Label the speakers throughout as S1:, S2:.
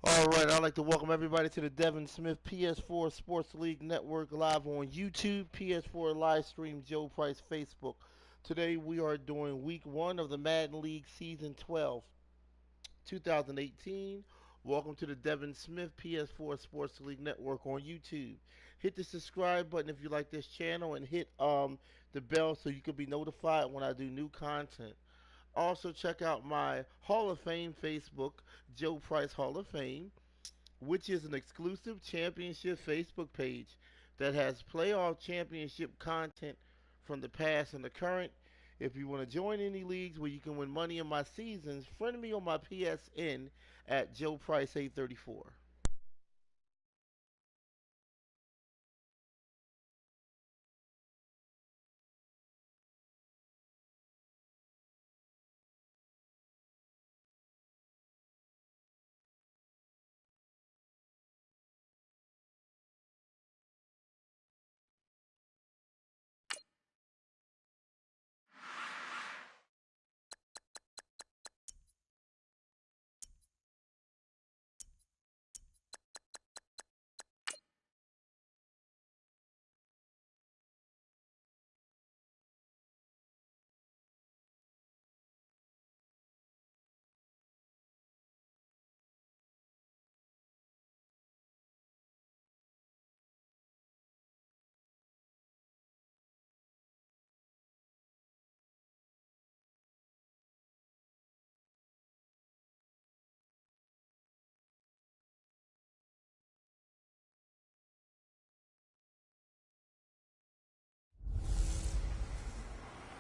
S1: All right, I'd like to welcome everybody to the Devin Smith PS4 Sports League Network live on YouTube, PS4 live stream, Joe Price Facebook. Today we are doing week one of the Madden League season 12, 2018. Welcome to the Devin Smith PS4 Sports League Network on YouTube. Hit the subscribe button if you like this channel and hit the bell so you can be notified when I do new content. Also check out my Hall of Fame Facebook, Joe Price Hall of Fame, which is an exclusive championship Facebook page that has playoff championship content from the past and the current. If you want to join any leagues where you can win money in my seasons, friend me on my PSN at Joe Price 834.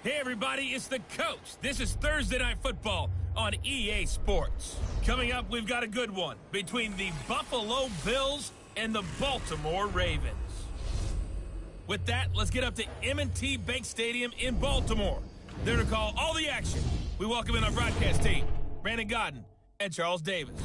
S2: Hey everybody, it's the coach. This is Thursday Night Football on EA Sports. Coming up, we've got a good one between the Buffalo Bills and the Baltimore Ravens. With that, let's get up to M&T Bank Stadium in Baltimore. There to call all the action. We welcome in our broadcast team, Brandon Godden and Charles Davis.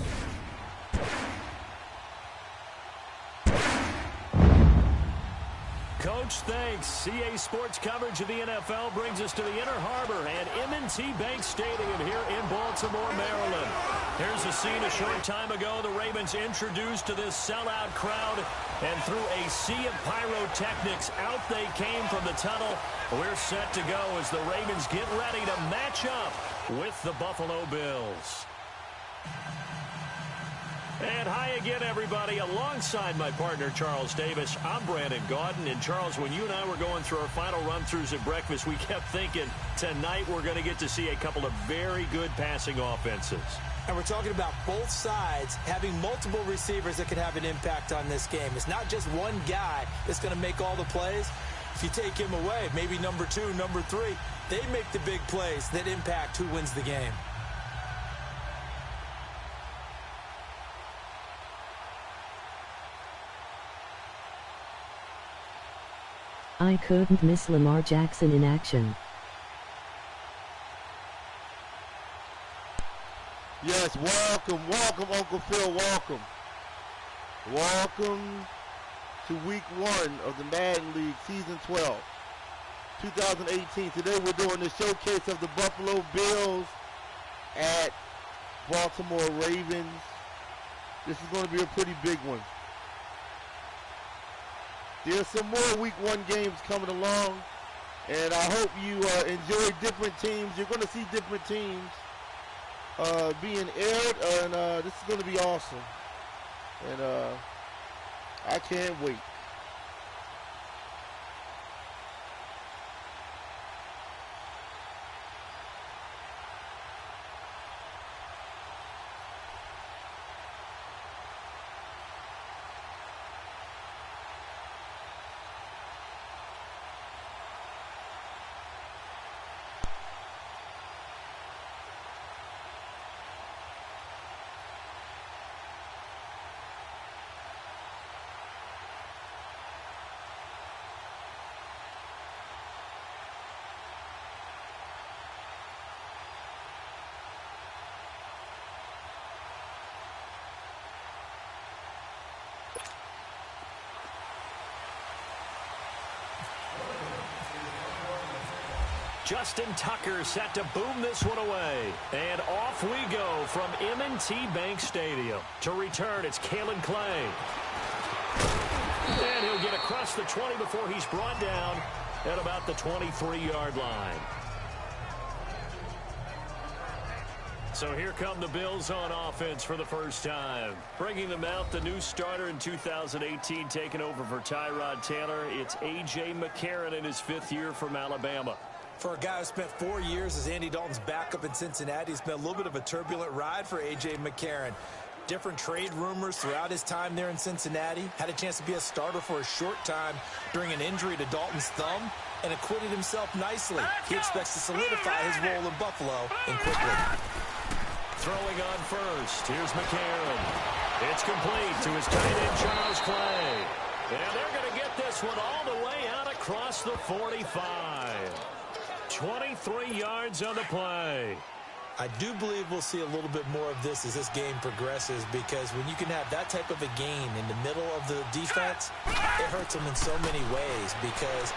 S3: Coach, thanks. CA Sports coverage of the NFL brings us to the Inner Harbor and M&T Bank Stadium here in Baltimore, Maryland. Here's a scene a short time ago. The Ravens introduced to this sellout crowd, and through a sea of pyrotechnics, out they came from the tunnel. We're set to go as the Ravens get ready to match up with the Buffalo Bills. And hi again, everybody. Alongside my partner, Charles Davis, I'm Brandon Gaudin. And, Charles, when you and I were going through our final run-throughs at breakfast, we kept thinking tonight we're going to get to see a couple of very good passing offenses.
S4: And we're talking about both sides having multiple receivers that could have an impact on this game. It's not just one guy that's going to make all the plays. If you take him away, maybe number two, number three, they make the big plays that impact who wins the game.
S5: I couldn't miss Lamar Jackson in action.
S1: Yes, welcome, Uncle Phil, welcome. Welcome to week one of the Madden League, season 12, 2018. Today we're doing the showcase of the Buffalo Bills at Baltimore Ravens. This is going to be a pretty big one. There's some more week one games coming along, and I hope you enjoy different teams. You're going to see different teams being aired, and this is going to be awesome. And I can't wait.
S3: Justin Tucker set to boom this one away. And off we go from M&T Bank Stadium. To return, it's Kalen Clay. And he'll get across the 20 before he's brought down at about the 23-yard line. So here come the Bills on offense for the first time. Bringing them out, the new starter in 2018, taking over for Tyrod Taylor. It's A.J. McCarron in his 5th year from Alabama.
S4: For a guy who spent 4 years as Andy Dalton's backup in Cincinnati, it's been a little bit of a turbulent ride for A.J. McCarron. Different trade rumors throughout his time there in Cincinnati. Had a chance to be a starter for a short time during an injury to Dalton's thumb and acquitted himself nicely. He expects to solidify his role in Buffalo and quickly.
S3: Throwing on first. Here's McCarron. It's complete to his tight end, Charles Clay. And they're going to get this one all the way out across the 45. 23 yards on the play.
S4: I do believe we'll see a little bit more of this as this game progresses, because when you can have that type of a gain in the middle of the defense, it hurts them in so many ways, because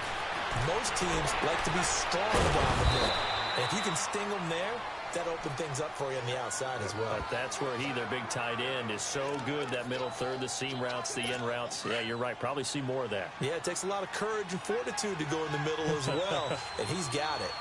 S4: most teams like to be strong down the middle. And if you can sting them there, that opens things up for you on the outside as well.
S3: But that's where their big tight end, is so good, that middle third, the seam routes, the in routes. Yeah, you're right. Probably see more of that.
S4: Yeah, it takes a lot of courage and fortitude to go in the middle as well, and he's got it.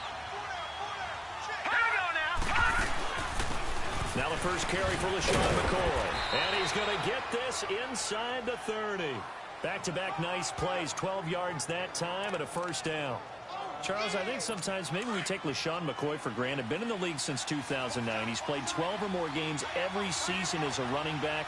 S3: Now the first carry for LaShawn McCoy. And he's going to get this inside the 30. Back-to-back nice plays, 12 yards that time and a first down. Charles, I think sometimes maybe we take LaShawn McCoy for granted. Been in the league since 2009. He's played 12 or more games every season as a running back.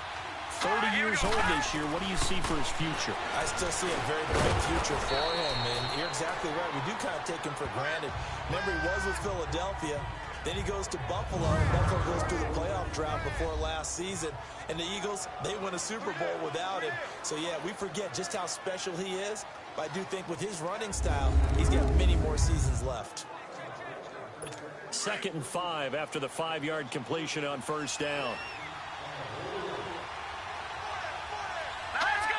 S3: 30 years old this year. What do you see for his future?
S4: I still see a very bright future for him, and you're exactly right. We do kind of take him for granted. Remember, he was with Philadelphia. Then he goes to Buffalo, and Buffalo goes through the playoff drought before last season. And the Eagles, they win a Super Bowl without him. So, yeah, we forget just how special he is. But I do think with his running style, he's got many more seasons left.
S3: 2nd and 5 after the 5-yard completion on first down.
S2: Let's go!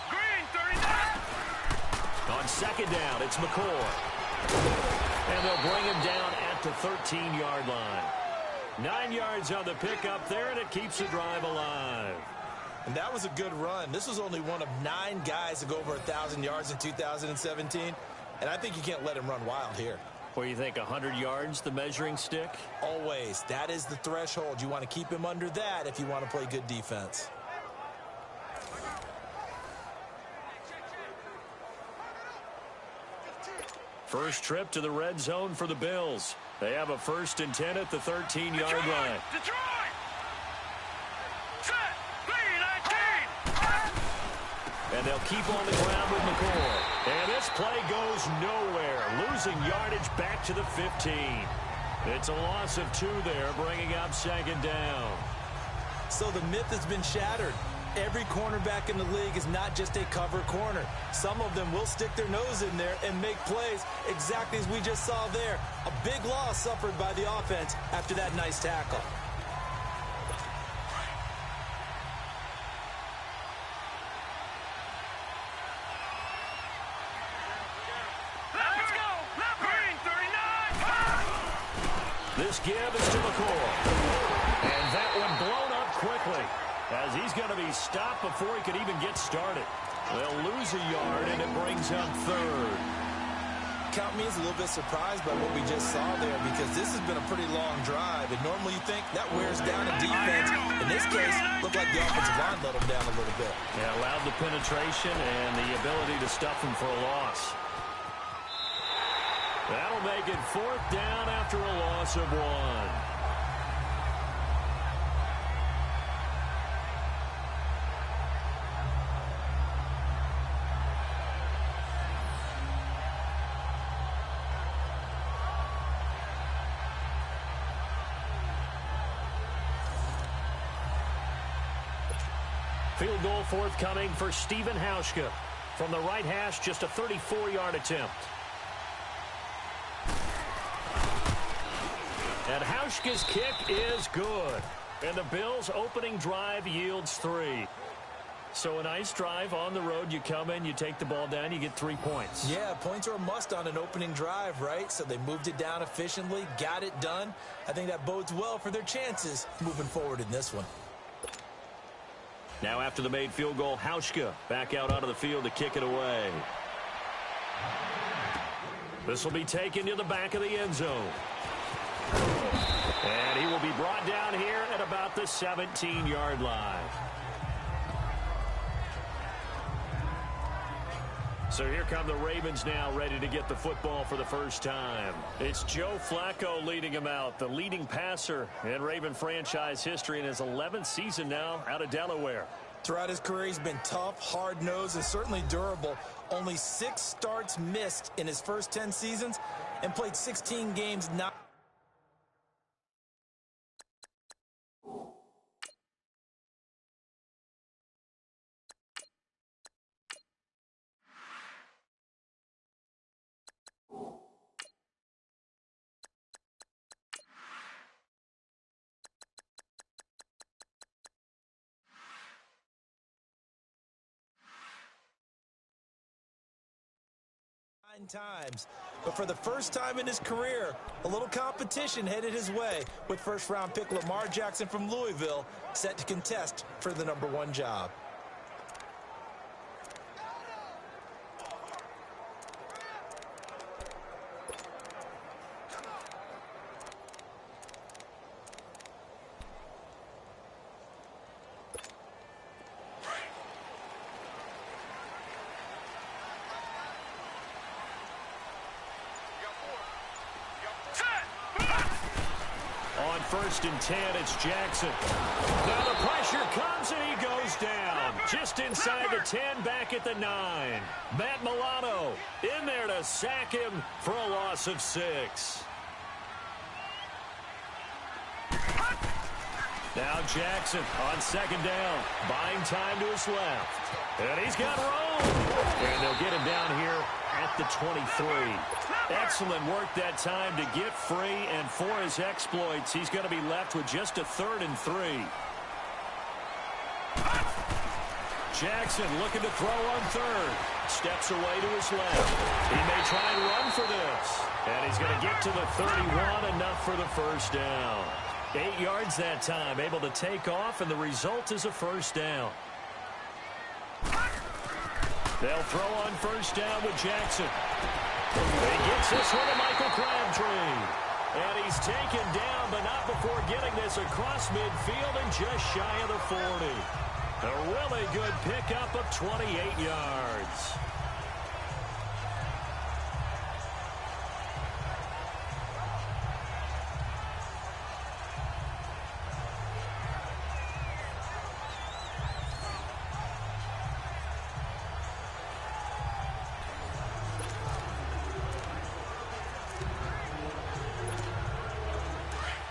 S2: Green, 39!
S3: On 2nd down, it's McCoy. And they'll bring him down at the 13-yard line. 9 yards on the pickup there, and it keeps the drive alive.
S4: And that was a good run. This was only one of 9 guys to go over 1,000 yards in 2017. And I think you can't let him run wild here.
S3: What do you think, 100 yards, the measuring stick?
S4: Always. That is the threshold. You want to keep him under that if you want to play good defense.
S3: First trip to the red zone for the Bills. They have a 1st and 10 at the 13-yard line.
S2: Detroit! Set! 3-19!
S3: And they'll keep on the ground with McCoy. And this play goes nowhere. Losing yardage back to the 15. It's a loss of 2 there, bringing up 2nd down.
S4: So the myth has been shattered. Every cornerback in the league is not just a cover corner. Some of them will stick their nose in there and make plays exactly as we just saw there. A big loss suffered by the offense after that nice tackle.
S2: Let's go! Green, 39!
S3: This give is to McCoy. And that one blown up quickly, as he's going to be stopped before he could even get started. They'll lose a yard, and it brings up 3rd.
S4: Count me as a little bit surprised by what we just saw there, because this has been a pretty long drive, and normally you think that wears down a defense. In this case, looked like the offensive line let them down a little bit.
S3: Yeah, allowed the penetration and the ability to stuff him for a loss. That'll make it 4th down after a loss of 1. Field goal forthcoming for Stephen Hauschka. From the right hash, just a 34-yard attempt. And Hauschka's kick is good. And the Bills' opening drive yields 3. So a nice drive on the road. You come in, you take the ball down, you get 3 points.
S4: Yeah, points are a must on an opening drive, right? So they moved it down efficiently, got it done. I think that bodes well for their chances moving forward in this one.
S3: Now after the made field goal, Hauschka back out onto the field to kick it away. This will be taken to the back of the end zone. And he will be brought down here at about the 17-yard line. So here come the Ravens now, ready to get the football for the first time. It's Joe Flacco leading him out, the leading passer in Raven franchise history in his 11th season now out of Delaware.
S4: Throughout his career, he's been tough, hard-nosed, and certainly durable. Only 6 starts missed in his first 10 seasons and played 16 games not. Times. But for the first time in his career, a little competition headed his way with first-round pick Lamar Jackson from Louisville set to contest for the #1 job.
S3: First and 10, it's Jackson. Now the pressure comes and he goes down. Just inside the 10, back at the 9. Matt Milano in there to sack him for a loss of 6. Now Jackson on second down, buying time to his left. And he's got room. And they'll get him down here at the 23. Excellent work that time to get free, and for his exploits, he's going to be left with just a 3rd and 3. Jackson looking to throw on 3rd. Steps away to his left. He may try and run for this. And he's going to get to the 31, enough for the first down. 8 yards that time, able to take off, and the result is a first down. They'll throw on first down with Jackson. He gets this one to Michael Crabtree. And he's taken down, but not before getting this across midfield and just shy of the 40. A really good pickup of 28 yards.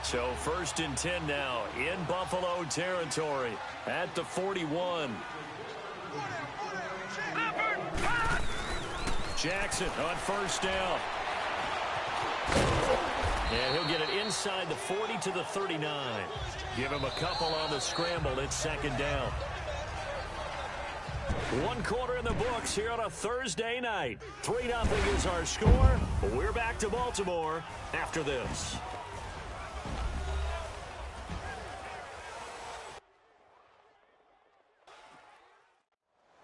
S3: So first and 10 now in Buffalo territory at the 41. Jackson on first down. And he'll get it inside the 40 to the 39. Give him a couple on the scramble. It's second down. 1 quarter in the books here on a Thursday night. 3-0 is our score. We're back to Baltimore after this.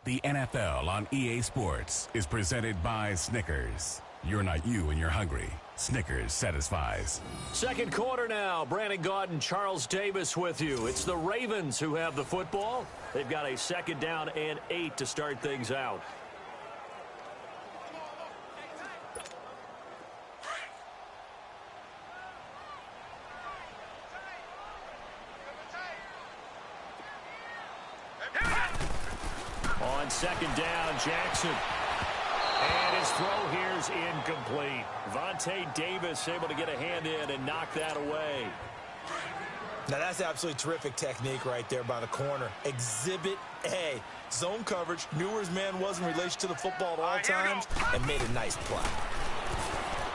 S6: The NFL on EA Sports is presented by Snickers. You're not you when you're hungry. Snickers satisfies.
S3: Second quarter now. Brandon Gaudin, Charles Davis with you. It's the Ravens who have the football. They've got a second down and 8 to start things out. On second down, Jackson. And his throw here's incomplete. Vontae Davis able to get a hand in and knock that away.
S4: Now that's absolutely terrific technique right there by the corner. Exhibit A. Zone coverage, knew where his man was in relation to the football at all times, and made a nice play.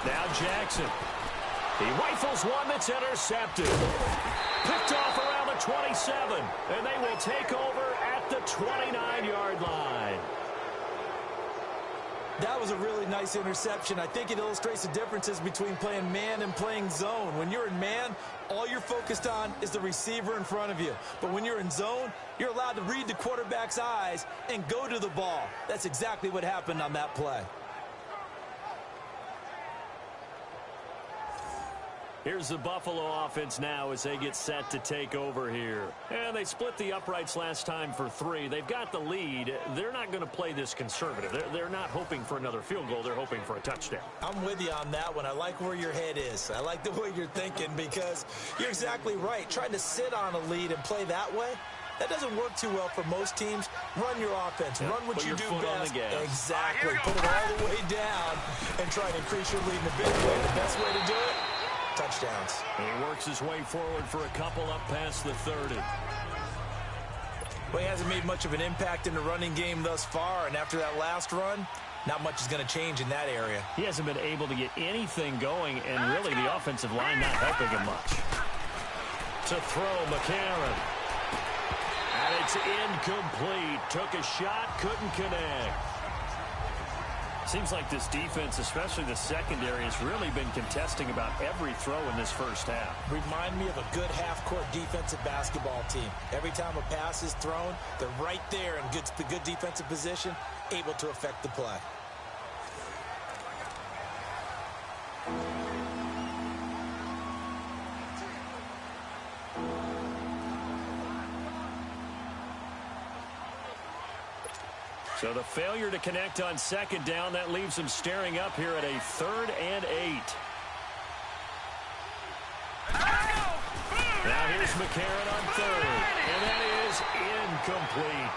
S3: Now Jackson. He rifles one that's intercepted. Picked off around the 27, and they will take over at at the 29-yard line.
S4: That was a really nice interception. I think it illustrates the differences between playing man and playing zone. When you're in man, all you're focused on is the receiver in front of you. But when you're in zone, you're allowed to read the quarterback's eyes and go to the ball. That's exactly what happened on that play.
S3: Here's the Buffalo offense now as they get set to take over here. And they split the uprights last time for 3. They've got the lead. They're not going to play this conservative. They're not hoping for another field goal. They're hoping for a touchdown.
S4: I'm with you on that one. I like where your head is. I like the way you're thinking because you're exactly right. Trying to sit on a lead and play that way, that doesn't work too well for most teams. Run your offense. Run what you do best. Exactly. Put it all the way down and try to increase your lead in a big way. The best way to do it, touchdowns.
S3: And he works his way forward for a couple up past the 30.
S4: Well, he hasn't made much of an impact in the running game thus far, and after that last run, not much is going to change in that area.
S3: He hasn't been able to get anything going, and really the offensive line not helping him much. To throw, McCarron. And it's incomplete. Took a shot, couldn't connect. Seems like this defense, especially the secondary, has really been contesting about every throw in this first half.
S4: Remind me of a good half-court defensive basketball team. Every time a pass is thrown, they're right there in the good defensive position, able to affect the play.
S3: So the failure to connect on second down, that leaves him staring up here at a 3rd and 8. Now here's McCarron on 3rd, and that is incomplete.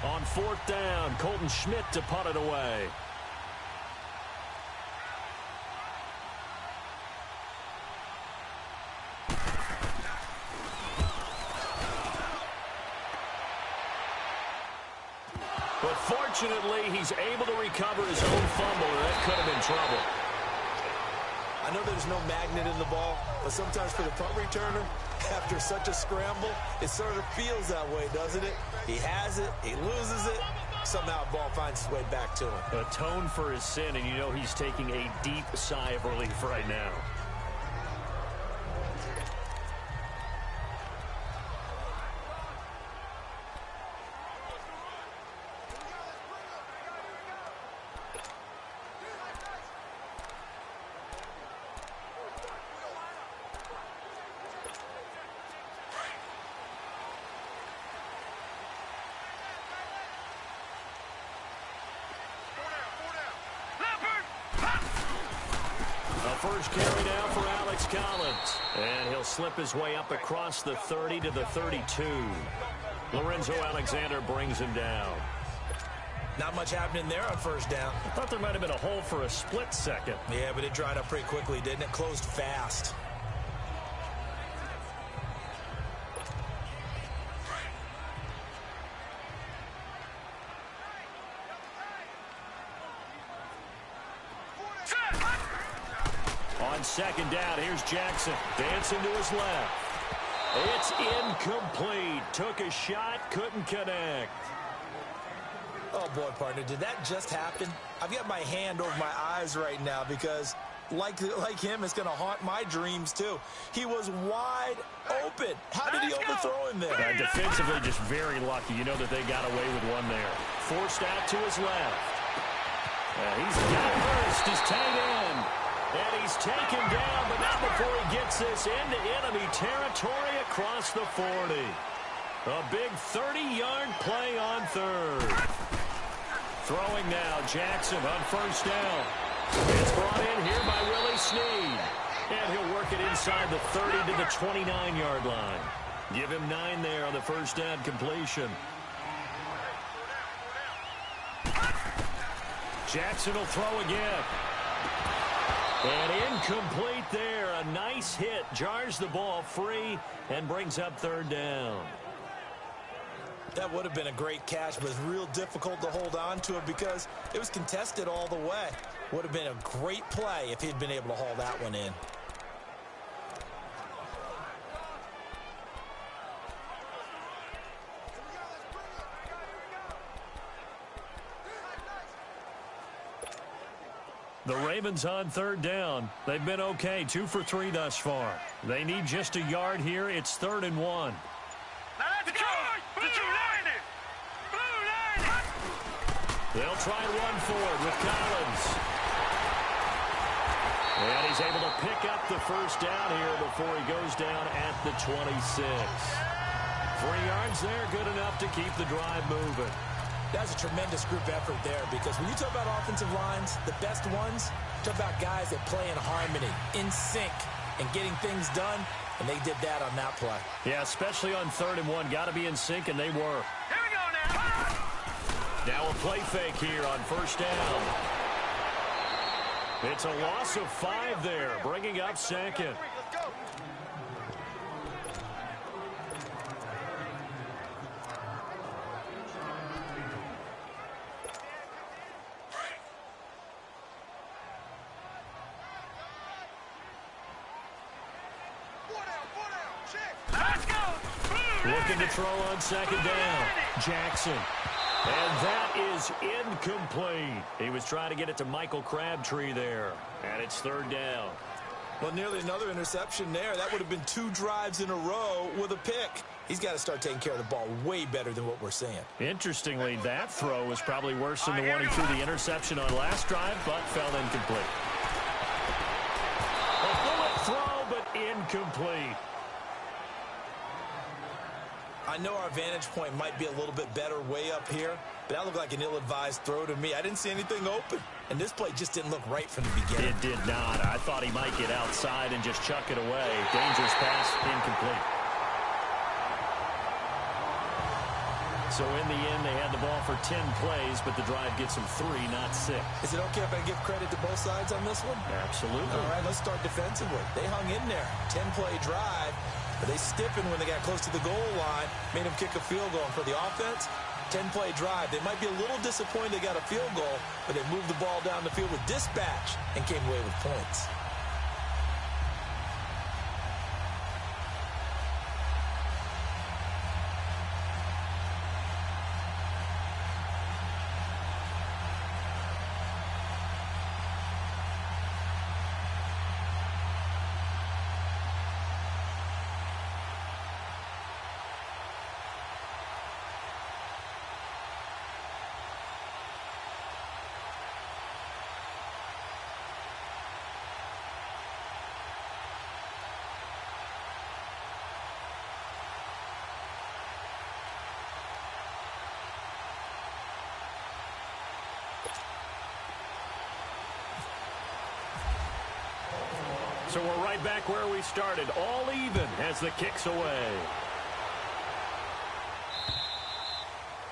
S3: On 4th down, Colton Schmidt to punt it away. But fortunately, he's able to recover his own fumble, or that could have been trouble.
S4: I know there's no magnet in the ball, but sometimes for the punt returner, after such a scramble, it sort of feels that way, doesn't it? He has it, he loses it, somehow the ball finds its way back to him.
S3: Atone for his sin, and you know he's taking a deep sigh of relief right now. First carry now for Alex Collins. And he'll slip his way up across the 30 to the 32. Lorenzo Alexander brings him down.
S4: Not much happening there on first down.
S3: I thought there might have been a hole for a split second.
S4: Yeah, but it dried up pretty quickly, didn't it? Closed fast.
S3: On second down, here's Jackson. Dancing to his left. It's incomplete. Took a shot, couldn't connect.
S4: Oh, boy, partner, did that just happen? I've got my hand over my eyes right now because, like him, it's going to haunt my dreams, too. He was wide open. How did he overthrow him there?
S3: Defensively, just very lucky. You know that they got away with one there. Forced out to his left. He's got first, his tight end. And he's taken down, but not before he gets this into enemy territory across the 40. A big 30-yard play on 3rd. Throwing now, Jackson on first down. It's brought in here by Willie Snead. And he'll work it inside the 30 to the 29-yard line. Give him 9 there on the first down completion. Jackson will throw again. And incomplete there. A nice hit. Jars the ball free and brings up 3rd down.
S4: That would have been a great catch, but it's real difficult to hold on to it because it was contested all the way. Would have been a great play if he'd been able to haul that one in.
S3: The Ravens on third down. They've been okay, 2 for 3 thus far. They need just a yard here. It's 3rd and 1. They'll try and run forward with Collins. And he's able to pick up the first down here before he goes down at the 26. 3 yards there, good enough to keep the drive moving.
S4: That's a tremendous group effort there because when you talk about offensive lines, the best ones, talk about guys that play in harmony, in sync, and getting things done, and they did that on that play.
S3: Yeah, especially on 3rd and 1. Got to be in sync, and they were.
S2: Here we go now.
S3: Now a play fake here on first down. It's a loss of 5 there, bringing up second. Looking to throw on second down. Jackson. And that is incomplete. He was trying to get it to Michael Crabtree there. And it's 3rd down.
S4: Well, nearly another interception there. That would have been 2 drives in a row with a pick. He's got to start taking care of the ball way better than what we're seeing.
S3: Interestingly, that throw was probably worse than the one he threw the interception on last drive, but fell incomplete. A bullet throw, but incomplete.
S4: I know our vantage point might be a little bit better way up here, but that looked like an ill-advised throw to me. I didn't see anything open, and this play just didn't look right from the beginning.
S3: It did not. I thought he might get outside and just chuck it away. Dangerous pass, incomplete. So in the end, they had the ball for 10 plays, but the drive gets them 3, not 6.
S4: Is it okay if I give credit to both sides on this one?
S3: Absolutely.
S4: All right, let's start defensively. They hung in there. 10-play drive. But they stiffened when they got close to the goal line, made them kick a field goal. And for the offense, 10-play drive. They might be a little disappointed they got a field goal, but they moved the ball down the field with dispatch and came away with points.
S3: So we're right back where we started, all even as the kick's away.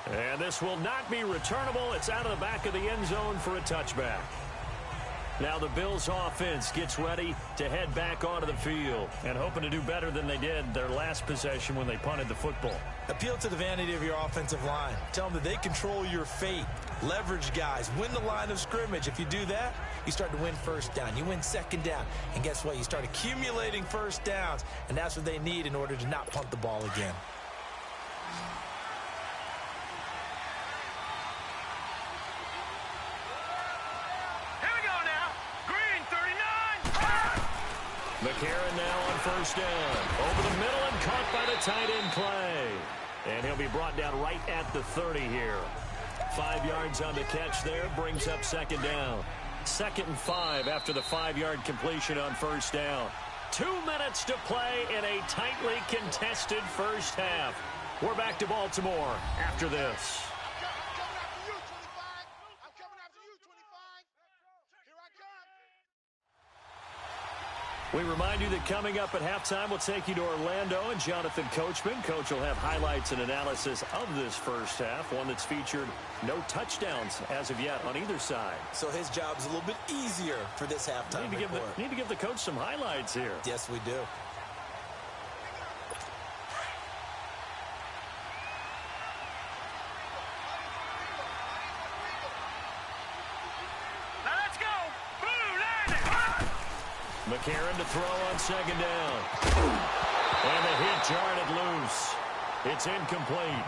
S3: And this will not be returnable. It's out of the back of the end zone for a touchback. Now the Bills offense gets ready to head back onto the field and hoping to do better than they did their last possession when they punted the football.
S4: Appeal to the vanity of your offensive line. Tell them that they control your fate. Leverage guys. Win the line of scrimmage. If you do that, you start to win first down. You win second down. And guess what? You start accumulating first downs. And that's what they need in order to not punt the ball again.
S3: McCarron now on first down. Over the middle and caught by the tight end Clay. And he'll be brought down right at the 30 here. 5 yards on the catch there, brings up second down. 2nd and 5 after the 5-yard completion on first down. 2 minutes to play in a tightly contested first half. We're back to Baltimore after this. We remind you that coming up at halftime, we'll take you to Orlando and Jonathan Coachman. Coach will have highlights and analysis of this first half, one that's featured no touchdowns as of yet on either side.
S4: So his job's a little bit easier for this halftime report.
S3: Need to give the coach some highlights here.
S4: Yes, we do.
S3: McCarron to throw on second down. And the hit jarred it loose. It's incomplete.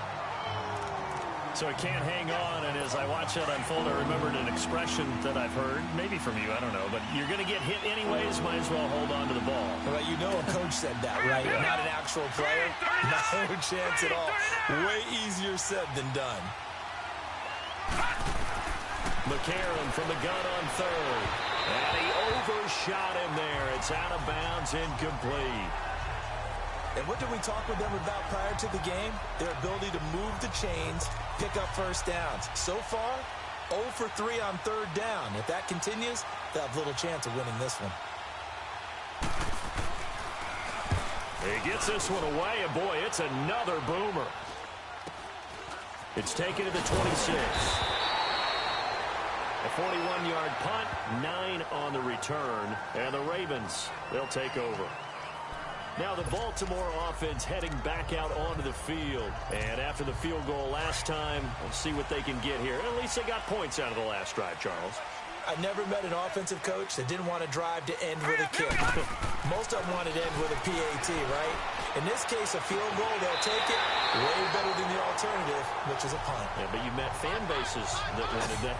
S3: So it can't hang on, and as I watch that unfold, I remembered an expression that I've heard, maybe from you, I don't know, but you're going to get hit anyways, might as well hold on to the ball.
S4: Well, you know a coach said that, right? Yeah. Not an actual player. No chance at all. Way easier said than done.
S3: McCarron from the gun on third. And he overshot him there. It's out of bounds, incomplete.
S4: And what did we talk with them about prior to the game? Their ability to move the chains, pick up first downs. So far, 0 for 3 on third down. If that continues, they'll have little chance of winning this one.
S3: He gets this one away, and boy, it's another boomer. It's taken to the 26. A 41-yard punt, 9 on the return, and the Ravens, they'll take over. Now the Baltimore offense heading back out onto the field. And after the field goal last time, we'll see what they can get here. At least they got points out of the last drive, Charles.
S4: I never met an offensive coach that didn't want to drive to end with a kick. Most of them wanted to end with a PAT, right? In this case, a field goal, they'll take it. Way better than the alternative, which is a punt.
S3: Yeah, but you met fan bases that wanted that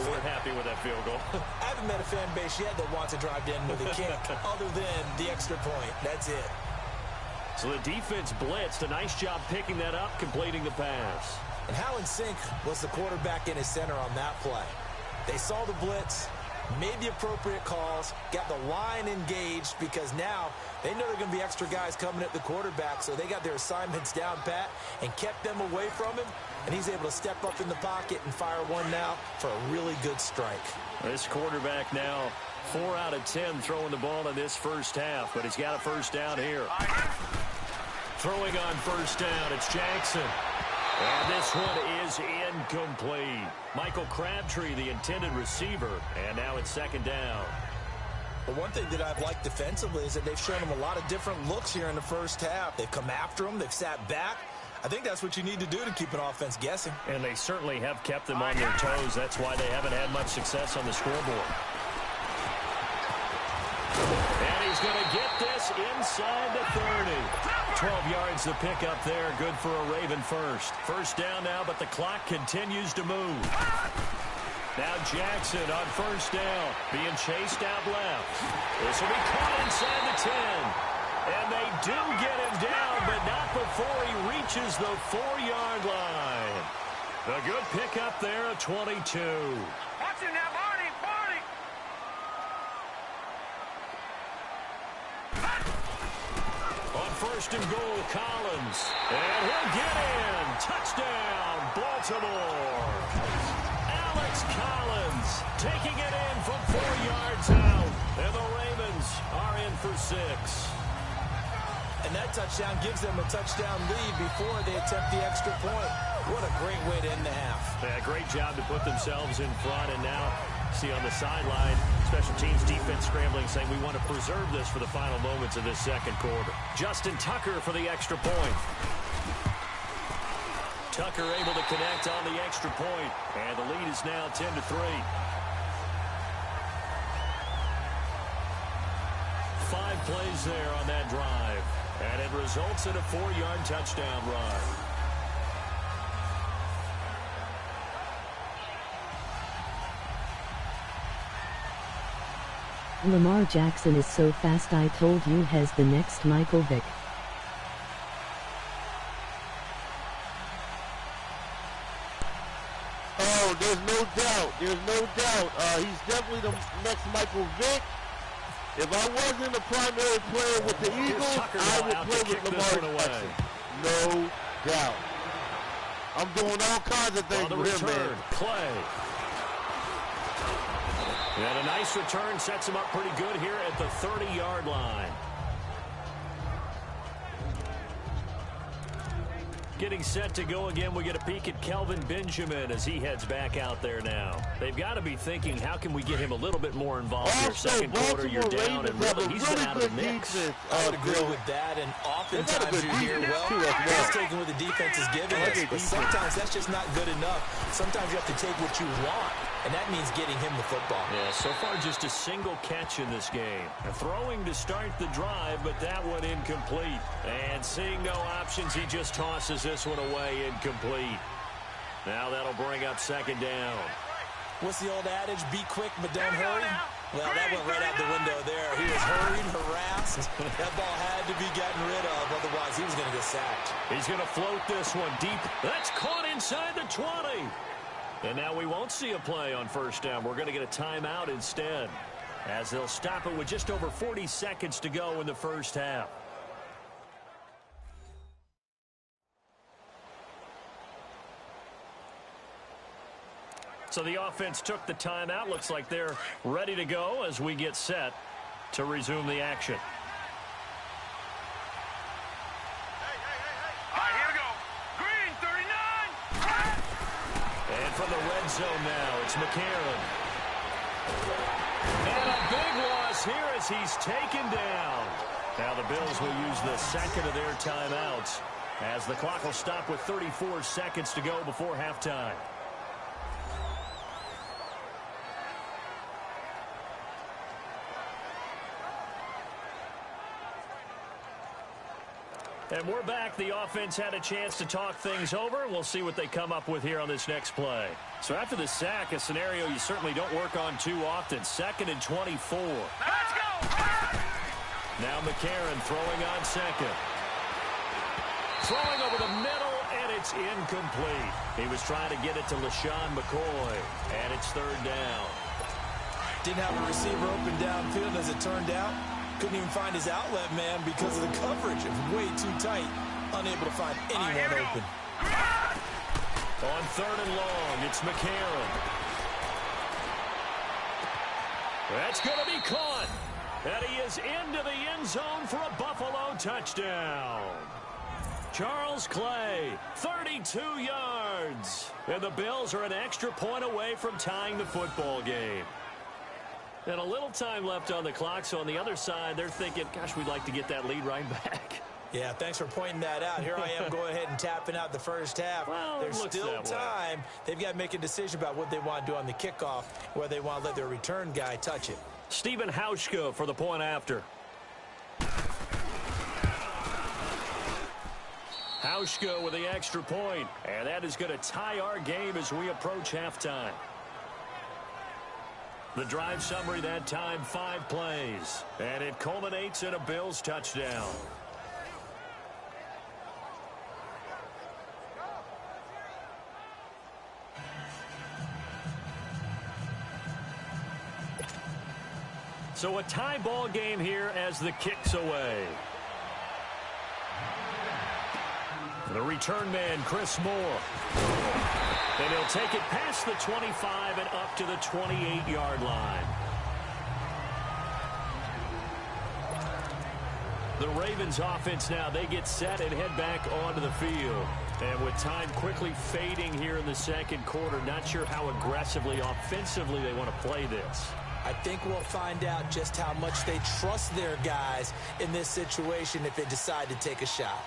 S3: weren't happy with that field goal.
S4: I haven't met a fan base yet that wants to drive to end with a kick, other than the extra point. That's it.
S3: So the defense blitzed. A nice job picking that up, completing the pass.
S4: And how in sync was the quarterback in his center on that play? They saw the blitz, made the appropriate calls, got the line engaged because now they know there are going to be extra guys coming at the quarterback, so they got their assignments down pat and kept them away from him, and he's able to step up in the pocket and fire one now for a really good strike.
S3: This quarterback now 4 out of 10 throwing the ball in this first half, but he's got a first down here. Throwing on first down, it's Jackson. And this one is incomplete. Michael Crabtree, the intended receiver, and now it's second down.
S4: But one thing that I've liked defensively is that they've shown him a lot of different looks here in the first half. They've come after him. They've sat back. I think that's what you need to do to keep an offense guessing.
S3: And they certainly have kept them on their toes. That's why they haven't had much success on the scoreboard. And he's going to get this inside the 30. 12 yards to pick up there. Good for a Raven first. First down now, but the clock continues to move. Now Jackson on first down, being chased out left. This will be caught inside the 10. And they do get him down, but not before he reaches the 4-yard line. A good pickup there at 22.
S2: Watch it now, Barney, Barney.
S3: On first and goal, Collins. And he'll get in. Touchdown, Baltimore. Alex Collins taking it in from 4 yards out. And the Ravens are in for 6.
S4: And that touchdown gives them a touchdown lead before they attempt the extra point. What a great way to end the half.
S3: Yeah, great job to put themselves in front. And now, see on the sideline, special teams defense scrambling, saying we want to preserve this for the final moments of this second quarter. Justin Tucker for the extra point. Tucker able to connect on the extra point. And the lead is now 10-3. 5 plays there on that drive. And it results in a 4-yard touchdown run.
S5: Lamar Jackson is so fast, I told you has the next Michael Vick.
S1: Oh, there's no doubt. There's no doubt. He's definitely the next Michael Vick. If I wasn't a primary player with the Eagles, I would play with Lamar Jackson. No doubt. I'm doing all kinds of things with him, man.
S3: Clay. And a nice return sets him up pretty good here at the 30-yard line. Getting set to go again. We get a peek at Kelvin Benjamin as he heads back out there now. They've got to be thinking, how can we get him a little bit more involved here? Second quarter, you're down, and really, he's been out of the mix.
S4: I would agree with that, and oftentimes you hear, well, he's taking what the defense is giving us, but sometimes that's just not good enough. Sometimes you have to take what you want. and that means getting him the football.
S3: Yeah, so far just a single catch in this game. Throwing to start the drive, but that one incomplete. And seeing no options, he just tosses this one away incomplete. Now that'll bring up second down.
S4: What's the old adage? Be quick, but don't hurry. Well, that went right out the window there. He was hurried, harassed. That ball had to be gotten rid of, otherwise he was going to get sacked.
S3: He's going to float this one deep. That's caught inside the 20. And now we won't see a play on first down. We're going to get a timeout instead, as they'll stop it with just over 40 seconds to go in the first half. So the offense took the timeout. Looks like they're ready to go as we get set to resume the action.
S2: All right, here we go. Green, 39.
S3: And from the red zone now, it's McCarron. And a big loss here as he's taken down. Now the Bills will use the second of their timeouts as the clock will stop with 34 seconds to go before halftime. And we're back. The offense had a chance to talk things over. We'll see what they come up with here on this next play. So after the sack, a scenario you certainly don't work on too often. 2nd and 24.
S2: Let's go.
S3: Now McCarron throwing on second. Throwing over the middle, and it's incomplete. He was trying to get it to LaShawn McCoy, and it's third down.
S4: Didn't have a receiver open downfield as it turned out. Couldn't even find his outlet man because of the coverage. It was way too tight. Unable to find anyone open.
S3: On 3rd and long, it's McCarron. That's going to be caught. And he is into the end zone for a Buffalo touchdown. Charles Clay, 32 yards. And the Bills are an extra point away from tying the football game. And a little time left on the clock, so on the other side, they're thinking, gosh, we'd like to get that lead right back.
S4: Yeah, thanks for pointing that out. Here I am going ahead and tapping out the first half.
S3: Well,
S4: there's still time. They've got to make a decision about what they want to do on the kickoff, whether they want to let their return guy touch it.
S3: Stephen Hauschka for the point after. Hauschka with the extra point, and that is going to tie our game as we approach halftime. The drive summary that time, 5 plays. And it culminates in a Bills touchdown. So a tie ball game here as the kick's away. The return man, Chris Moore. And he'll take it past the 25 and up to the 28-yard line. The Ravens offense now, they get set and head back onto the field. And with time quickly fading here in the second quarter, not sure how aggressively, offensively they want to play this.
S4: I think we'll find out just how much they trust their guys in this situation if they decide to take a shot.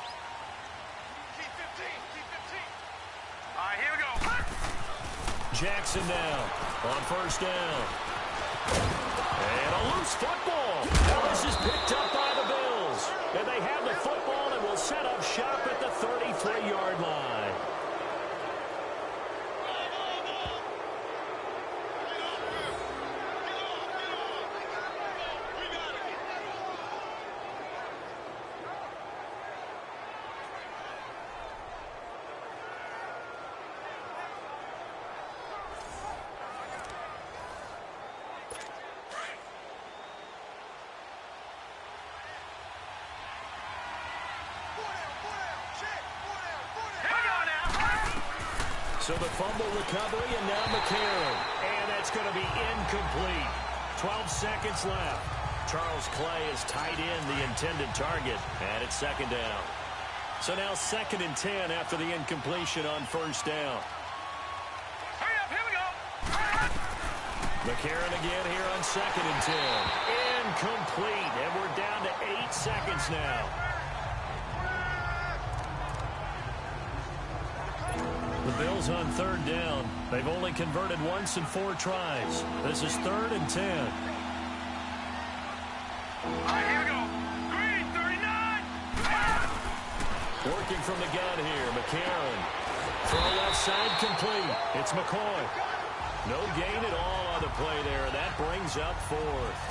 S3: Jackson down on first down. And a loose football. Now this is picked up by the Bills. And they have the football and will set up shop at the 33-yard line. So the fumble recovery, and now McCarron. And that's going to be incomplete. 12 seconds left. Charles Clay is tied in the intended target, and it's second down. So now 2nd and 10 after the incompletion on first down.
S2: Hurry up, here we go.
S3: McCarron again here on 2nd and 10. Incomplete, and we're down to 8 seconds now. The Bills on third down. They've only converted once in 4 tries. This is 3rd and 10.
S2: All right, here we go. Green, 39.
S3: Working from the gun here, McCarron. Throw left side complete. It's McCoy. No gain at all on the play there, and that brings up 4th.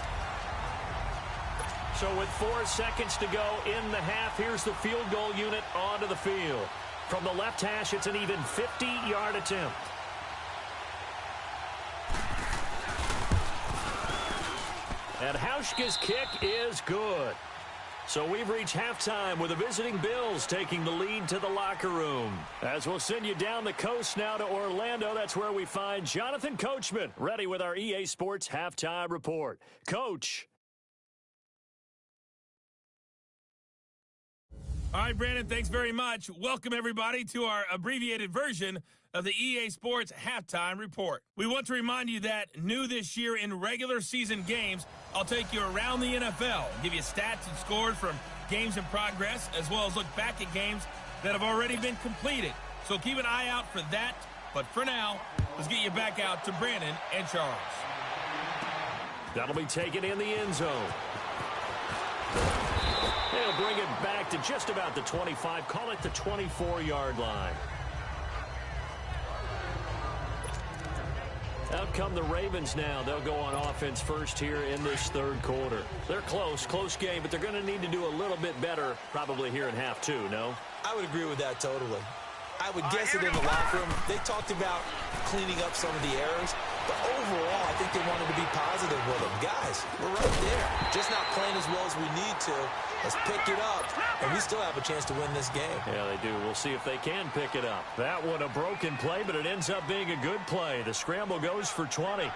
S3: So with 4 seconds to go in the half, here's the field goal unit onto the field. From the left hash, it's an even 50-yard attempt. And Hauschka's kick is good. So we've reached halftime with the visiting Bills taking the lead to the locker room. As we'll send you down the coast now to Orlando, that's where we find Jonathan Coachman, ready with our EA Sports Halftime Report. Coach.
S2: All right, Brandon, thanks very much. Welcome, everybody, to our abbreviated version of the EA Sports Halftime Report. We want to remind you that new this year in regular season games, I'll take you around the NFL, give you stats and scores from games in progress, as well as look back at games that have already been completed. So keep an eye out for that. But for now, let's get you back out to Brandon and Charles.
S3: That'll be taken in the end zone. They'll bring it back to just about the 25. Call it the 24-yard line. Out come the Ravens now. They'll go on offense first here in this 3rd quarter. They're close game, but they're going to need to do a little bit better probably here in half 2, no?
S4: I would agree with that totally. I would guess it in the locker room. They talked about cleaning up some of the errors, but overall, I think they wanted to be positive with them. Guys, we're right there. Just not playing as well as we need to. Let's pick it up, and we still have a chance to win this game.
S3: Yeah, they do. We'll see if they can pick it up. That one a broken play, but it ends up being a good play. The scramble goes for 20.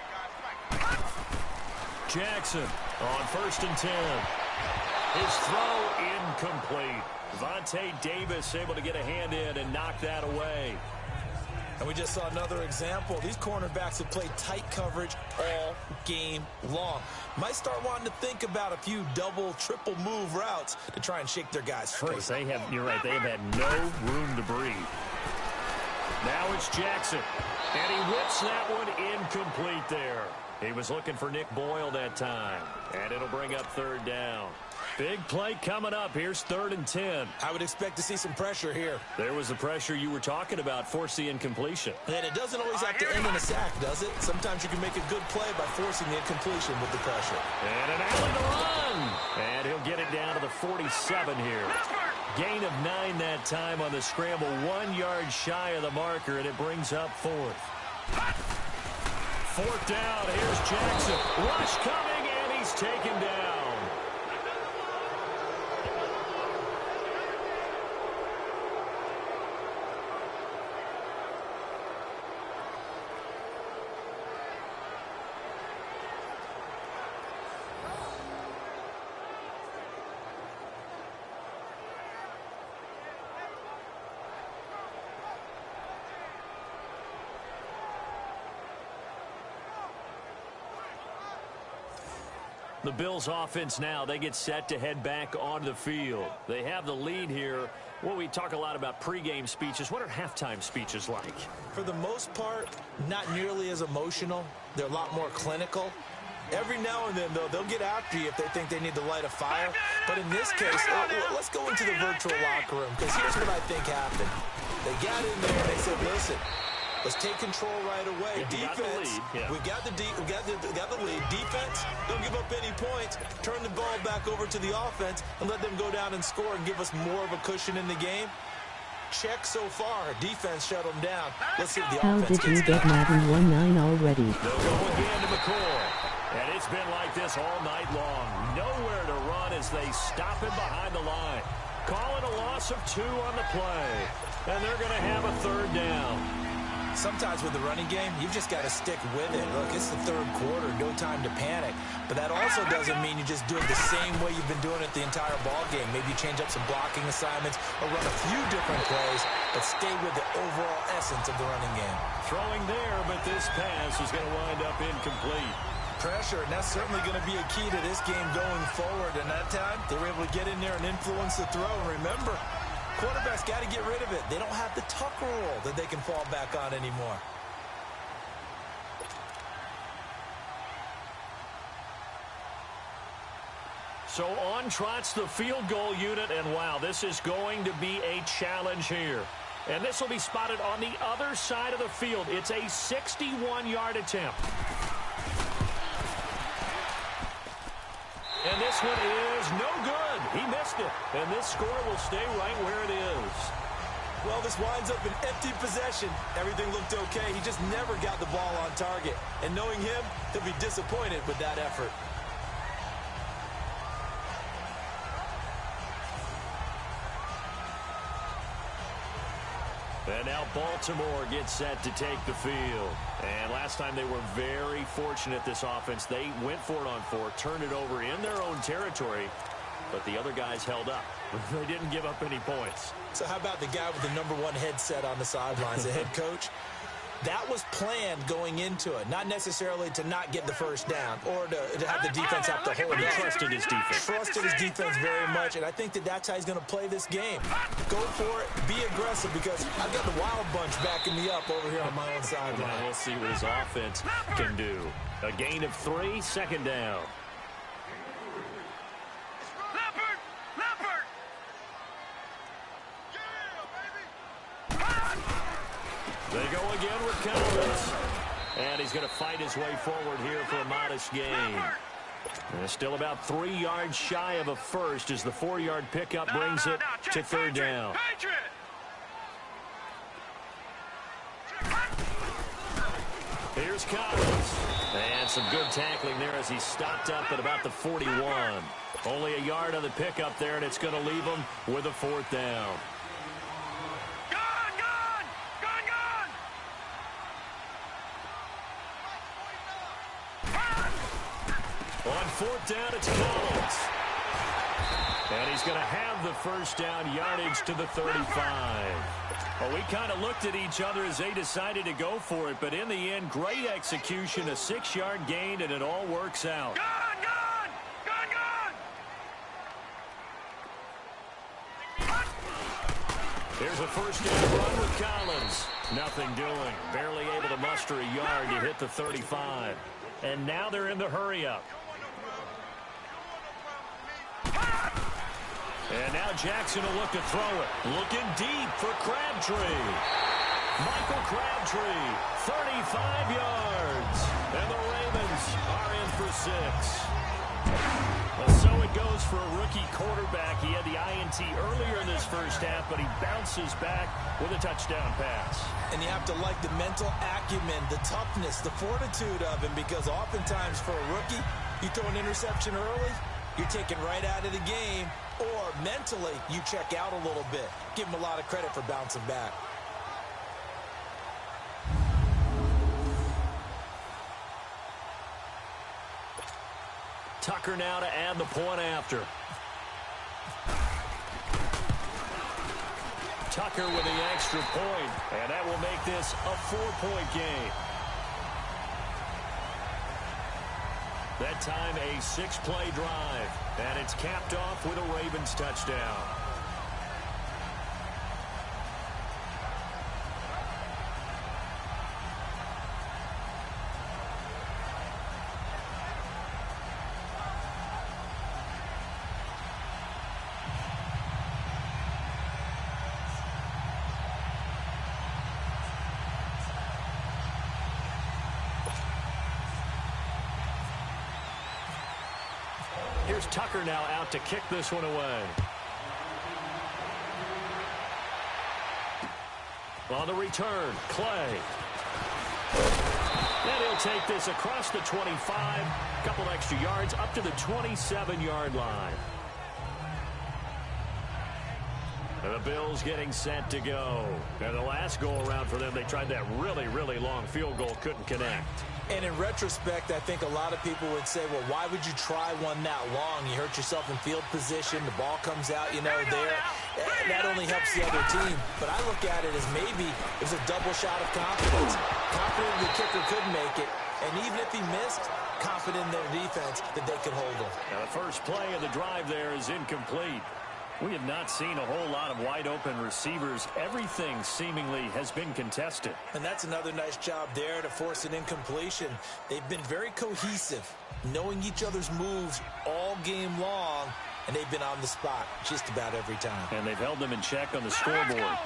S3: Jackson on 1st and 10. His throw incomplete. Vontae Davis able to get a hand in and knock that away.
S4: And we just saw another example. These cornerbacks have played tight coverage all game long. Might start wanting to think about a few double, triple move routes to try and shake their guys free.
S3: You're right, they have had no room to breathe. Now it's Jackson. And he whips that one incomplete there. He was looking for Nick Boyle that time. And it'll bring up 3rd down. Big play coming up. Here's 3rd and 10.
S4: I would expect to see some pressure here.
S3: There was the pressure you were talking about, force the incompletion.
S4: And it doesn't always have to end in a sack, does it? Sometimes you can make a good play by forcing the incompletion with the pressure.
S3: And an alley to run. And he'll get it down to the 47 here. Gain of 9 that time on the scramble. 1 yard shy of the marker, and it brings up 4th. 4th down. Here's Jackson. Rush coming, and he's taken down. The Bills offense now, they get set to head back onto the field. They have the lead here. Well, we talk a lot about pregame speeches. What are halftime speeches like?
S4: For the most part, not nearly as emotional. They're a lot more clinical. Every now and then, though, they'll get after you if they think they need to light a fire. But in this case, let's go into the virtual locker room, because here's what I think happened. They got in there and they said, listen, let's take control right away. Defense, we got the lead. Defense, don't give up any points. Turn the ball back over to the offense and let them go down and score and give us more of a cushion in the game. Check so far. Defense shut them down. Let's see if the
S5: How
S4: offense
S5: did you
S4: gets
S5: get
S4: going.
S5: Madden 1-9 already?
S3: They'll go again to McCoy. And it's been like this all night long. Nowhere to run as they stop him behind the line. Calling a loss of 2 on the play. And they're going to have a 3rd down.
S4: Sometimes with the running game, you've just got to stick with it. Look, it's the 3rd quarter, no time to panic. But that also doesn't mean you just do it the same way you've been doing it the entire ball game. Maybe you change up some blocking assignments or run a few different plays, but stay with the overall essence of the running game.
S3: Throwing there, but this pass is going to wind up incomplete.
S4: Pressure, and that's certainly going to be a key to this game going forward. And that time, they were able to get in there and influence the throw. And remember, quarterback's got to get rid of it. They don't have the tuck rule that they can fall back on anymore.
S3: So on trots the field goal unit, and wow, this is going to be a challenge here. And this will be spotted on the other side of the field. It's a 61-yard attempt. And this one is no good. He missed it. And this score will stay right where it is.
S4: Well, this winds up an empty possession. Everything looked okay. He just never got the ball on target. And knowing him, he'll be disappointed with that effort.
S3: And now Baltimore gets set to take the field. And last time they were very fortunate, this offense. They went for it on 4, turned it over in their own territory, but the other guys held up. They didn't give up any points.
S4: So how about the guy with the #1 headset on the sidelines, the head coach? That was planned going into it, not necessarily to not get the first down or to have the defense have to hold it.
S3: He trusted his defense.
S4: Trusted his defense very much, and I think that that's how he's going to play this game. Go for it, be aggressive, because I've got the wild bunch backing me up over here on my own sideline.
S3: We'll see what his offense can do. A gain of 3, second down. They go again with Collins. And he's going to fight his way forward here for a modest gain. And still about 3 yards shy of a first as the 4-yard pickup brings it to third down. Here's Collins. And some good tackling there as he stopped up at about the 41. Only a yard on the pickup there, and it's going to leave him with a 4th down. On 4th down, it's Collins. And he's going to have the first down yardage to the 35. Well, we kind of looked at each other as they decided to go for it, but in the end, great execution, a 6-yard gain, and it all works out. Here's a first down run with Collins. Nothing doing. Barely able to muster a yard to hit the 35. And now they're in the hurry-up. And now Jackson will look to throw it. Looking deep for Crabtree. Michael Crabtree, 35 yards. And the Ravens are in for 6. Well, so it goes for a rookie quarterback. He had the INT earlier in this first half, but he bounces back with a touchdown pass.
S4: And you have to like the mental acumen, the toughness, the fortitude of him, because oftentimes for a rookie, you throw an interception early, you're taken right out of the game, or mentally you check out a little bit. Give him a lot of credit for bouncing back.
S3: Tucker now to add the point after. Tucker with the extra point, and that will make this a 4-point game. That time a 6-play drive, and it's capped off with a Ravens touchdown. Here's Tucker now out to kick this one away. On the return, Clay. And he'll take this across the 25. A couple extra yards up to the 27-yard line. And the Bills getting set to go. And the last go-around for them, they tried that really, really long field goal, couldn't connect.
S4: And in retrospect, I think a lot of people would say, well, why would you try one that long? You hurt yourself in field position. The ball comes out, there. That only helps the other team. But I look at it as maybe it was a double shot of confidence. Confident the kicker could make it. And even if he missed, confident in their defense that they could hold him.
S3: Now the first play of the drive there is incomplete. We have not seen a whole lot of wide-open receivers. Everything seemingly has been contested.
S4: And that's another nice job there to force an incompletion. They've been very cohesive, knowing each other's moves all game long, and they've been on the spot just about every time.
S3: And they've held them in check on the scoreboard.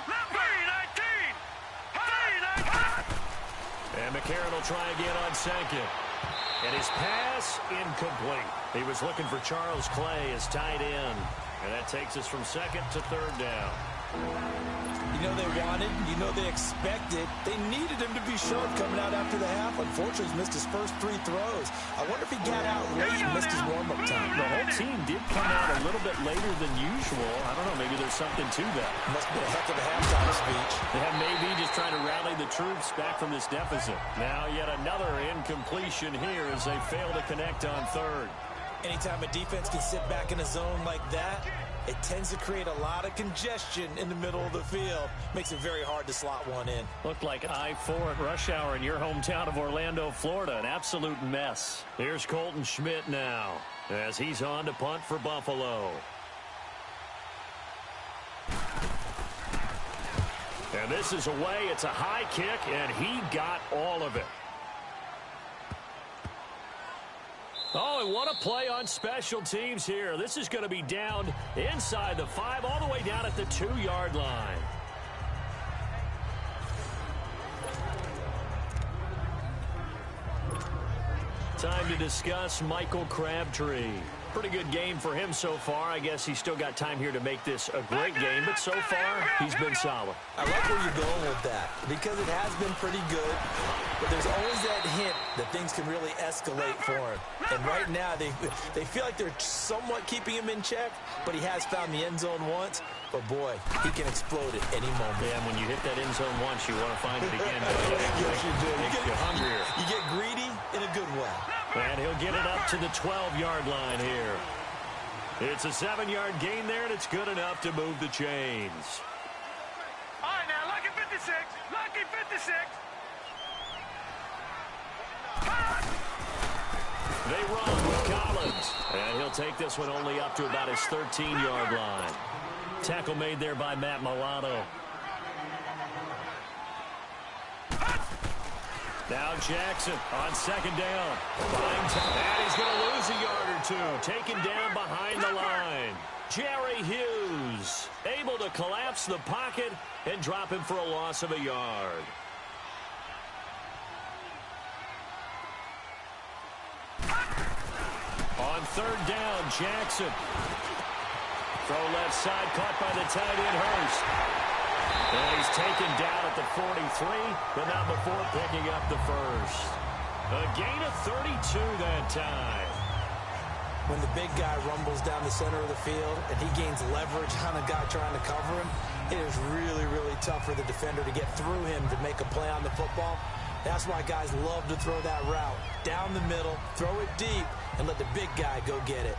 S3: And McCarron will try again on second. And his pass incomplete. He was looking for Charles Clay as tight end. And that takes us from second to third down.
S4: You know they wanted, you know they expected. They needed him to be sharp coming out after the half. Unfortunately, he's missed his first 3 throws. I wonder if he got out late and missed his warm-up time.
S3: The whole team did come out a little bit later than usual. I don't know, maybe there's something to that.
S4: Must have been a heck of a halftime speech.
S3: Yeah, maybe just trying to rally the troops back from this deficit. Now yet another incompletion here as they fail to connect on third.
S4: Anytime a defense can sit back in a zone like that, it tends to create a lot of congestion in the middle of the field. Makes it very hard to slot one in.
S3: Looked like I-4 at rush hour in your hometown of Orlando, Florida. An absolute mess. Here's Colton Schmidt now as he's on to punt for Buffalo. And this is away. It's a high kick, and he got all of it. Oh, and what a play on special teams here. This is going to be down inside the 5, all the way down at the 2-yard line. Time to discuss Michael Crabtree. Pretty good game for him so far. I guess he's still got time here to make this a great game, but so far, he's been solid.
S4: I like where you're going with that because it has been pretty good, but there's always that hint that things can really escalate for him. And right now, they feel like they're somewhat keeping him in check, but he has found the end zone once. But, boy, he can explode at any moment.
S3: Yeah, when you hit that end zone once, you want to find it again.
S4: Yes, you do.
S3: Makes you hungrier.
S4: You get greedy in a good way.
S3: And he'll get it up to the 12-yard line here. It's a 7-yard gain there, and it's good enough to move the chains.
S2: All right, now, lucky 56. Lucky 56.
S3: They run with Collins. And he'll take this one only up to about his 13-yard line. Tackle made there by Matt Milano. Now Jackson on second down. And he's going to lose a yard or two. Taken down behind the line. Jerry Hughes able to collapse the pocket and drop him for a loss of a yard. On third down, Jackson. Throw left side, caught by the tight end, Hurst. And he's taken down at the 43, but not before picking up the first. A gain of 32 that time.
S4: When the big guy rumbles down the center of the field and he gains leverage on a guy trying to cover him, it is really, really tough for the defender to get through him to make a play on the football. That's why guys love to throw that route. Down the middle, throw it deep, and let the big guy go get it.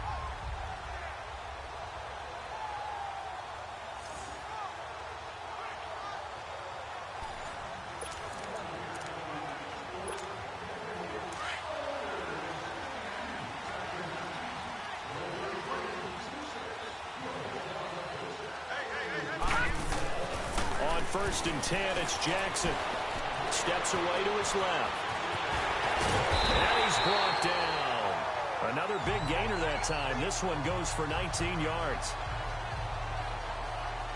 S3: On 1st and 10, it's Jackson. Steps away to his left. And he's brought down. Another big gainer that time. This one goes for 19 yards.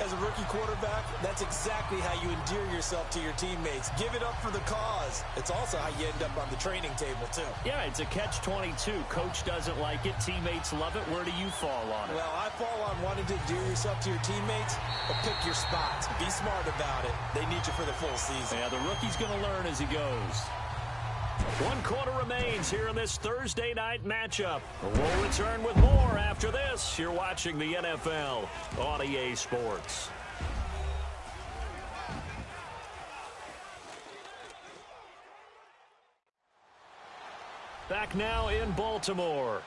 S4: As a rookie quarterback, that's exactly how you endear yourself to your teammates. Give it up for the cause. It's also how you end up on the training table, too.
S3: Yeah, it's a catch-22. Coach doesn't like it. Teammates love it. Where do you fall on it?
S4: Well, I fall on wanting to endear yourself to your teammates, but pick your spots. Be smart about it. They need you for the full season.
S3: Yeah, the rookie's going to learn as he goes. 1 quarter remains here in this Thursday night matchup. We'll return with more after this. You're watching the NFL on EA Sports. Back now in Baltimore.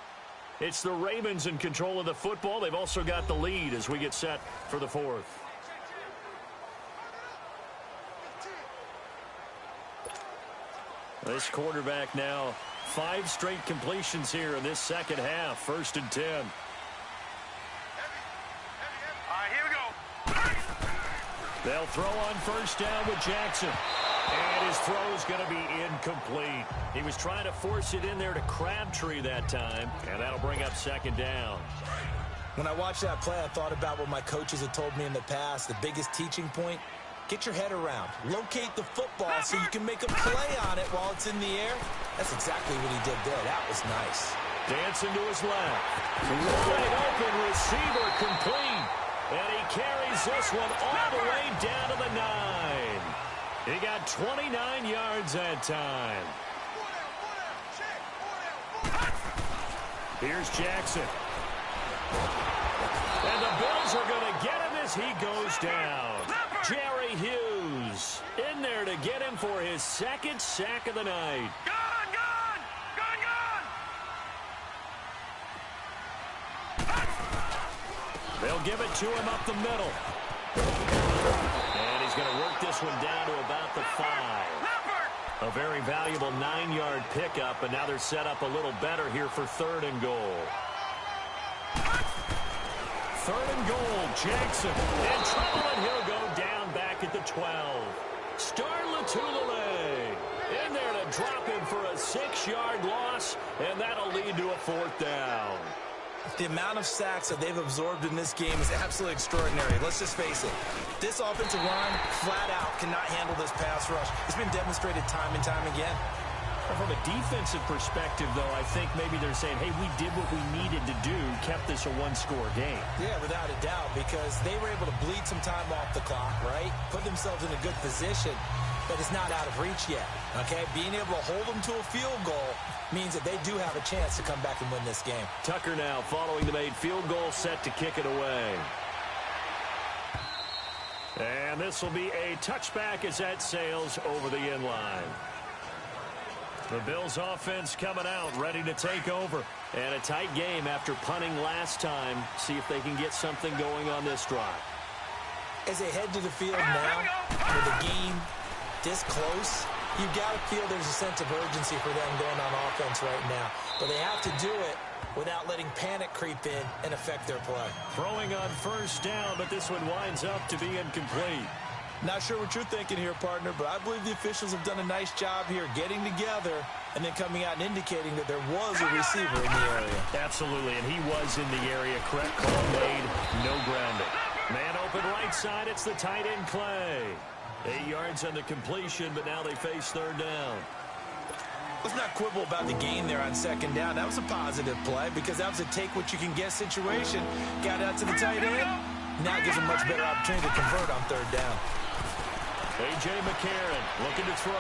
S3: It's the Ravens in control of the football. They've also got the lead as we get set for the 4th. This quarterback now 5 straight completions here in this second half. 1st and 10. They'll throw on first down with Jackson. And his throw's going to be incomplete. He was trying to force it in there to Crabtree that time, and that'll bring up second down.
S4: When I watched that play, I thought about what my coaches had told me in the past. The biggest teaching point, get your head around. Locate the football so you can make a play on it while it's in the air. That's exactly what he did there. That was nice.
S3: Dancing to his left. Wide open receiver complete. And he carries this one all the way down to the 9. He got 29 yards that time. Here's Jackson. And the Bills are going to get him as he goes down. Jerry Hughes in there to get him for his second sack of the night. They'll give it to him up the middle. And he's going to work this one down to about the 5. A very valuable 9-yard pickup, and now they're set up a little better here for 3rd and goal. 3rd and goal, Jackson. In trouble, and he'll go down back at the 12. Star Latulippe in there to drop him for a 6-yard loss, and that'll lead to a 4th down.
S4: The amount of sacks that they've absorbed in this game is absolutely extraordinary. Let's just face it. This offensive line, flat out, cannot handle this pass rush. It's been demonstrated time and time again.
S3: From a defensive perspective, though, I think maybe they're saying, hey, we did what we needed to do, kept this a one-score game.
S4: Yeah, without a doubt, because they were able to bleed some time off the clock, right? Put themselves in a good position, but it's not out of reach yet, okay? Being able to hold them to a field goal means that they do have a chance to come back and win this game.
S3: Tucker now following the made field goal, set to kick it away. And this will be a touchback as that sails over the end line. The Bills offense coming out, ready to take over. And a tight game after punting last time. See if they can get something going on this drive.
S4: As they head to the field now, with the game this close, you got to feel there's a sense of urgency for them going on offense right now. But they have to do it without letting panic creep in and affect their play.
S3: Throwing on first down, but this one winds up to be incomplete.
S4: Not sure what you're thinking here, partner, but I believe the officials have done a nice job here getting together and then coming out and indicating that there was a receiver in the area.
S3: Absolutely, and he was in the area. Correct call made, no grounding. Man open right side, it's the tight end Clay. 8 yards on the completion, but now they face 3rd down.
S4: Let's not quibble about the gain there on 2nd down. That was a positive play because that was a take-what-you-can-get situation. Got out to the tight end. Now it gives them much better opportunity to convert on 3rd down.
S3: A.J. McCarron looking to throw.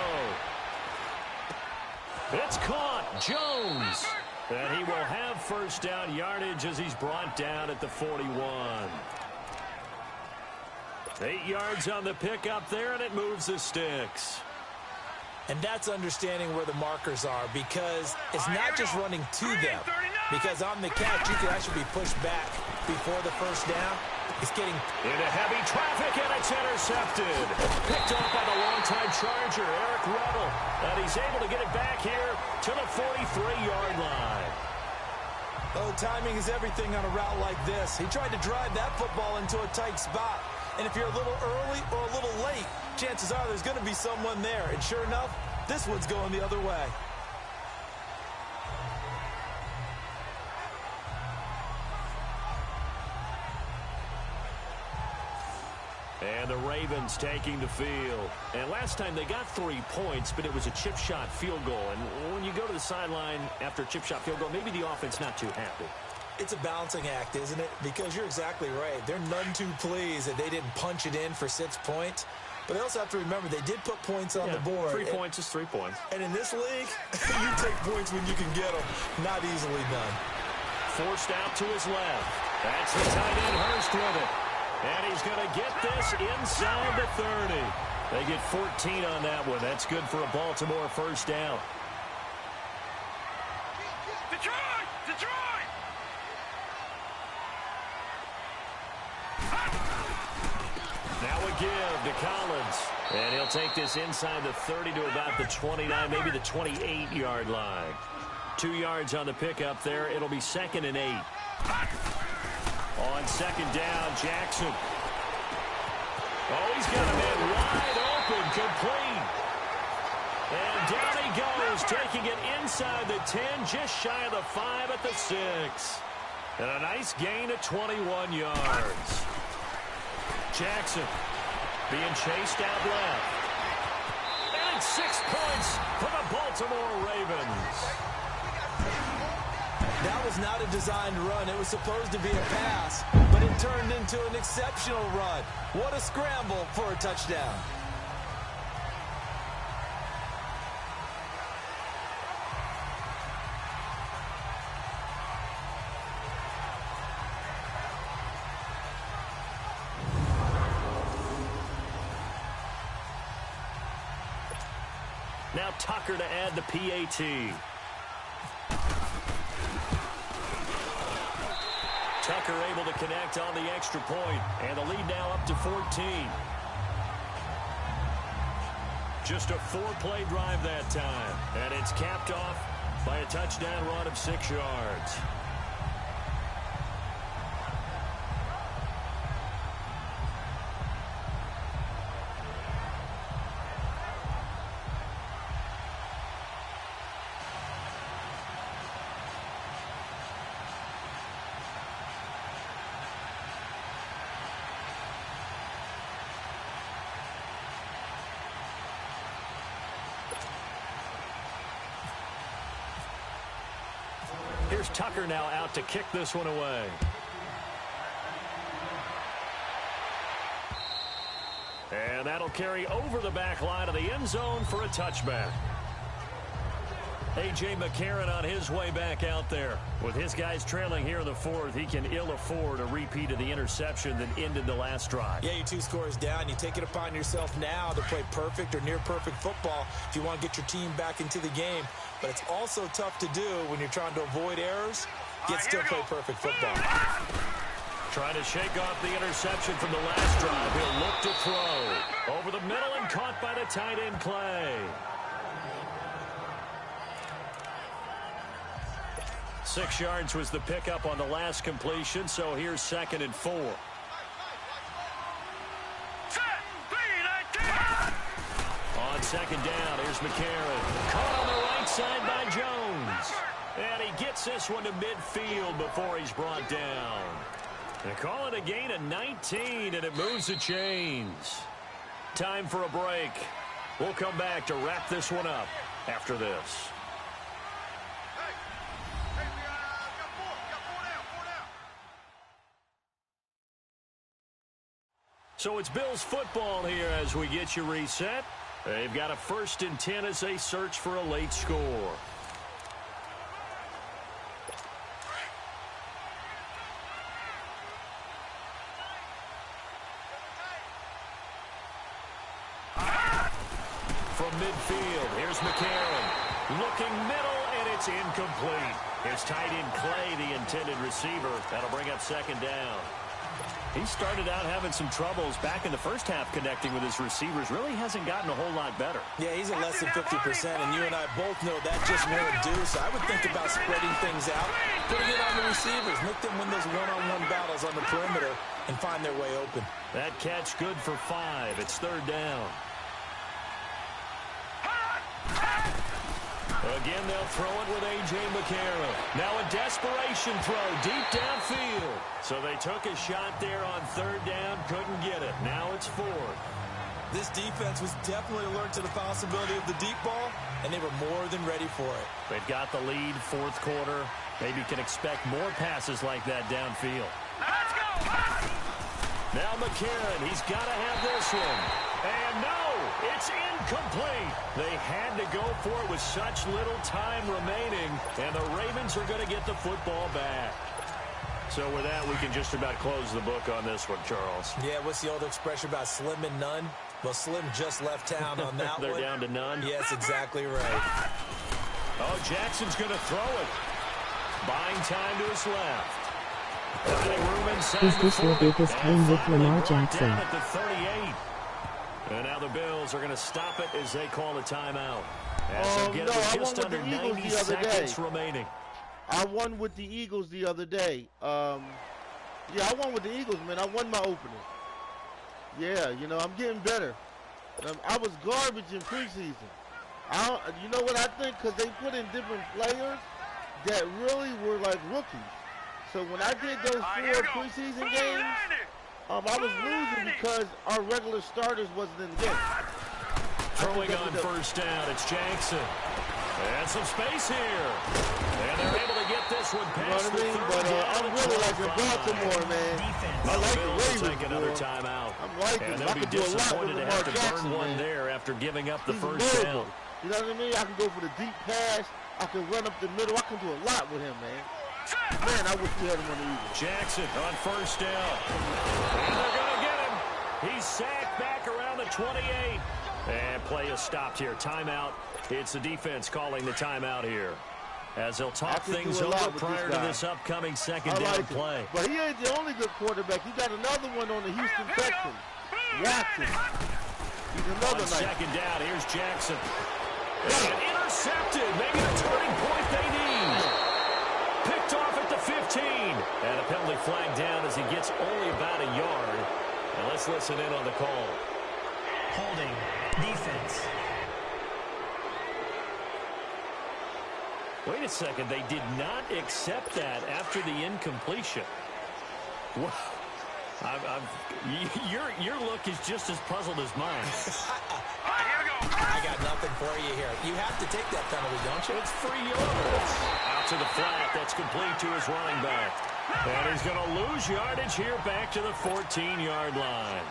S3: It's caught. Jones. And he will have first down yardage as he's brought down at the 41. 8 yards on the pickup there, and it moves the sticks.
S4: And that's understanding where the markers are because it's not just running to them. Because on the catch, you can actually be pushed back before the first down. It's getting
S3: into heavy traffic, and it's intercepted. Picked off by the longtime Charger, Eric Weddle. And he's able to get it back here to the 43-yard line.
S4: Oh, timing is everything on a route like this. He tried to drive that football into a tight spot. And if you're a little early or a little late, chances are there's going to be someone there. And sure enough, this one's going the other way.
S3: And the Ravens taking the field. And last time they got 3 points, but it was a chip shot field goal. And when you go to the sideline after a chip shot field goal, maybe the offense not too happy.
S4: It's a balancing act, isn't it? Because you're exactly right. They're none too pleased that they didn't punch it in for 6 points. But they also have to remember they did put points on the board.
S3: 3 points is 3 points.
S4: And in this league, you take points when you can get them. Not easily done.
S3: Forced out to his left. That's the tight end Hurst with it. And he's going to get this inside the 30. They get 14 on that one. That's good for a Baltimore first down.
S2: Detroit! Detroit!
S3: Now a give to Collins. And he'll take this inside the 30 to about the 29, maybe the 28-yard line. 2 yards on the pickup there. It'll be 2nd and 8. On 2nd down, Jackson. Oh, he's got a man wide open, complete. And down he goes, taking it inside the 10, just shy of the 5 at the 6. And a nice gain of 21 yards. Jackson being chased out left. And it's 6 points for the Baltimore Ravens.
S4: That was not a designed run. It was supposed to be a pass, but it turned into an exceptional run. What a scramble for a touchdown.
S3: Now Tucker to add the PAT. Tucker able to connect on the extra point, and the lead now up to 14. Just a 4-play drive that time, and it's capped off by a touchdown run of 6 yards. Here's Tucker now out to kick this one away. And that'll carry over the back line of the end zone for a touchback. A.J. McCarron on his way back out there. With his guys trailing here in the 4th, he can ill afford a repeat of the interception that ended the last drive.
S4: Yeah, your 2 scores down. You take it upon yourself now to play perfect or near-perfect football if you want to get your team back into the game. But it's also tough to do when you're trying to avoid errors, yet still play perfect football.
S3: Trying to shake off the interception from the last drive. He'll look to throw. Over the middle and caught by the tight end Clay. 6 yards was the pickup on the last completion, so here's 2nd and 4. On 2nd down, here's McCarron. Caught on the right side by Jones. And he gets this one to midfield before he's brought down. They call it a gain of 19, and it moves the chains. Time for a break. We'll come back to wrap this one up after this. So it's Bills football here as we get you reset. They've got a 1st and 10 as they search for a late score. From midfield, here's McCarron. Looking middle, and it's incomplete. Here's tight end Clay, the intended receiver. That'll bring up 2nd down. He started out having some troubles back in the first half connecting with his receivers. Really hasn't gotten a whole lot better.
S4: Yeah, he's at less than 50%, and you and I both know that just won't do. So I would think about spreading things out, putting it on the receivers, make them win those one-on-one battles on the perimeter and find their way open.
S3: That catch good for 5. It's 3rd down. Again, they'll throw it with A.J. McCarron. Now a desperation throw deep downfield. So they took a shot there on 3rd down, couldn't get it. Now it's 4th.
S4: This defense was definitely alert to the possibility of the deep ball, and they were more than ready for it.
S3: They've got the lead, 4th quarter. Maybe can expect more passes like that downfield. Let's go! Now McCarron, he's got to have this one. And no, it's incomplete. They had to go for it with such little time remaining, and the Ravens are going to get the football back. So with that, we can just about close the book on this one, Charles.
S4: Yeah, what's the old expression about slim and none? Well, Slim just left town on that
S3: They're
S4: one.
S3: down to none?
S4: Yes, exactly right.
S3: Oh, Jackson's going to throw it. Buying time to his left.
S5: Is this your biggest win with Lamar Jackson?
S3: At the 38. And now the Bills are going to stop it as they call a timeout. As they get it with just under 90 seconds remaining.
S1: I won with the Eagles the other day. Yeah, I won with the Eagles, man. I won my opener. Yeah, you know, I'm getting better. I was garbage in preseason. You know what I think? Because they put in different players that really were like rookies. So when I did those 4 preseason games, I was losing because our regular starters wasn't in the game.
S3: Throwing on first down, it's Jackson. And some space here. And they're able to get this one past the 30.
S1: But I'm really liking Baltimore, man. I like the Ravens.
S3: Take another timeout.
S1: I'm liking
S3: and
S1: it.
S3: they'll
S1: I
S3: be
S1: can do a lot with
S3: disappointed to
S1: Lamar
S3: have to
S1: Jackson,
S3: burn one
S1: man.
S3: there after giving up the
S1: He's
S3: first
S1: mobile.
S3: down.
S1: You know what I mean? I can go for the deep pass. I can run up the middle. I can do a lot with him, man. Man, I wish we had him on the Eagles.
S3: Jackson on first down. And they're going to get him. He's sacked back around the 28. And play is stopped here. Timeout. It's the defense calling the timeout here, as they'll talk things over prior to this upcoming second down play.
S1: But he ain't the only good quarterback. You got another one on the Houston Texans, Watson. He's another nice.
S3: Second down, here's Jackson. And intercepted. Maybe the turning point they need. Picked off at the 15. And a penalty flag down as he gets only about a yard. And let's listen in on the call.
S7: Holding. Defense.
S3: Wait a second. They did not accept that after the incompletion. Wow. Your look is just as puzzled as mine.
S4: I got nothing for you here. You have to take that penalty, don't you?
S3: It's free yards. Out to the flat. That's complete to his running back. And he's going to lose yardage here back to the 14-yard line.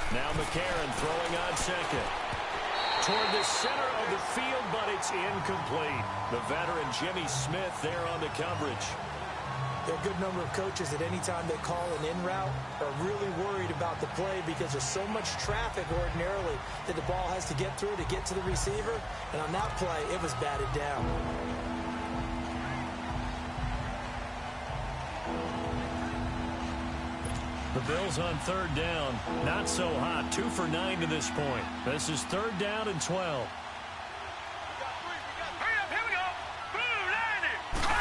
S3: Now McCarron throwing on second. Toward the center of the field, but it's incomplete. The veteran Jimmy Smith there on the coverage.
S4: There are a good number of coaches that any time they call an in route are really worried about the play because there's so much traffic ordinarily that the ball has to get through to get to the receiver. And on that play, it was batted down.
S3: The Bills on third down. Not so hot. 2 for 9 to this point. This is third down and 12.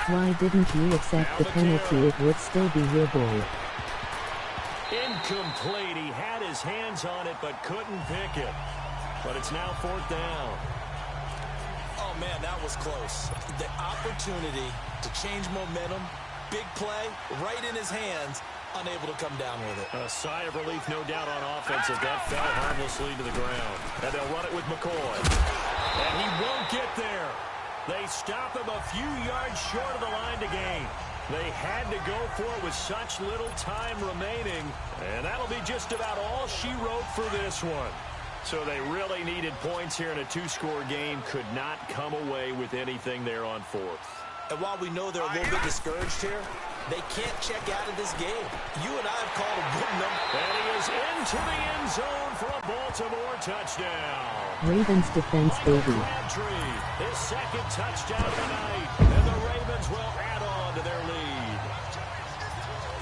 S5: Why didn't you accept the penalty? It would still be your ball.
S3: Incomplete. He had his hands on it but couldn't pick it. But it's now fourth down.
S4: Oh, man, that was close. The opportunity to change momentum, big play, right in his hands, unable to come down with it.
S3: A sigh of relief, no doubt, on offense as that fell harmlessly to the ground. And they'll run it with McCoy. And he won't get there. They stop him a few yards short of the line to gain. They had to go for it with such little time remaining. And that'll be just about all she wrote for this one. So they really needed points here in a 2-score game. Could not come away with anything there on fourth.
S4: And while we know they're a little bit discouraged here, they can't check out of this game. You and I have called a good number.
S3: And he is into the end zone for a Baltimore touchdown.
S5: Ravens defense, baby.
S3: Crabtree, his second touchdown tonight. And the Ravens will add on to their lead.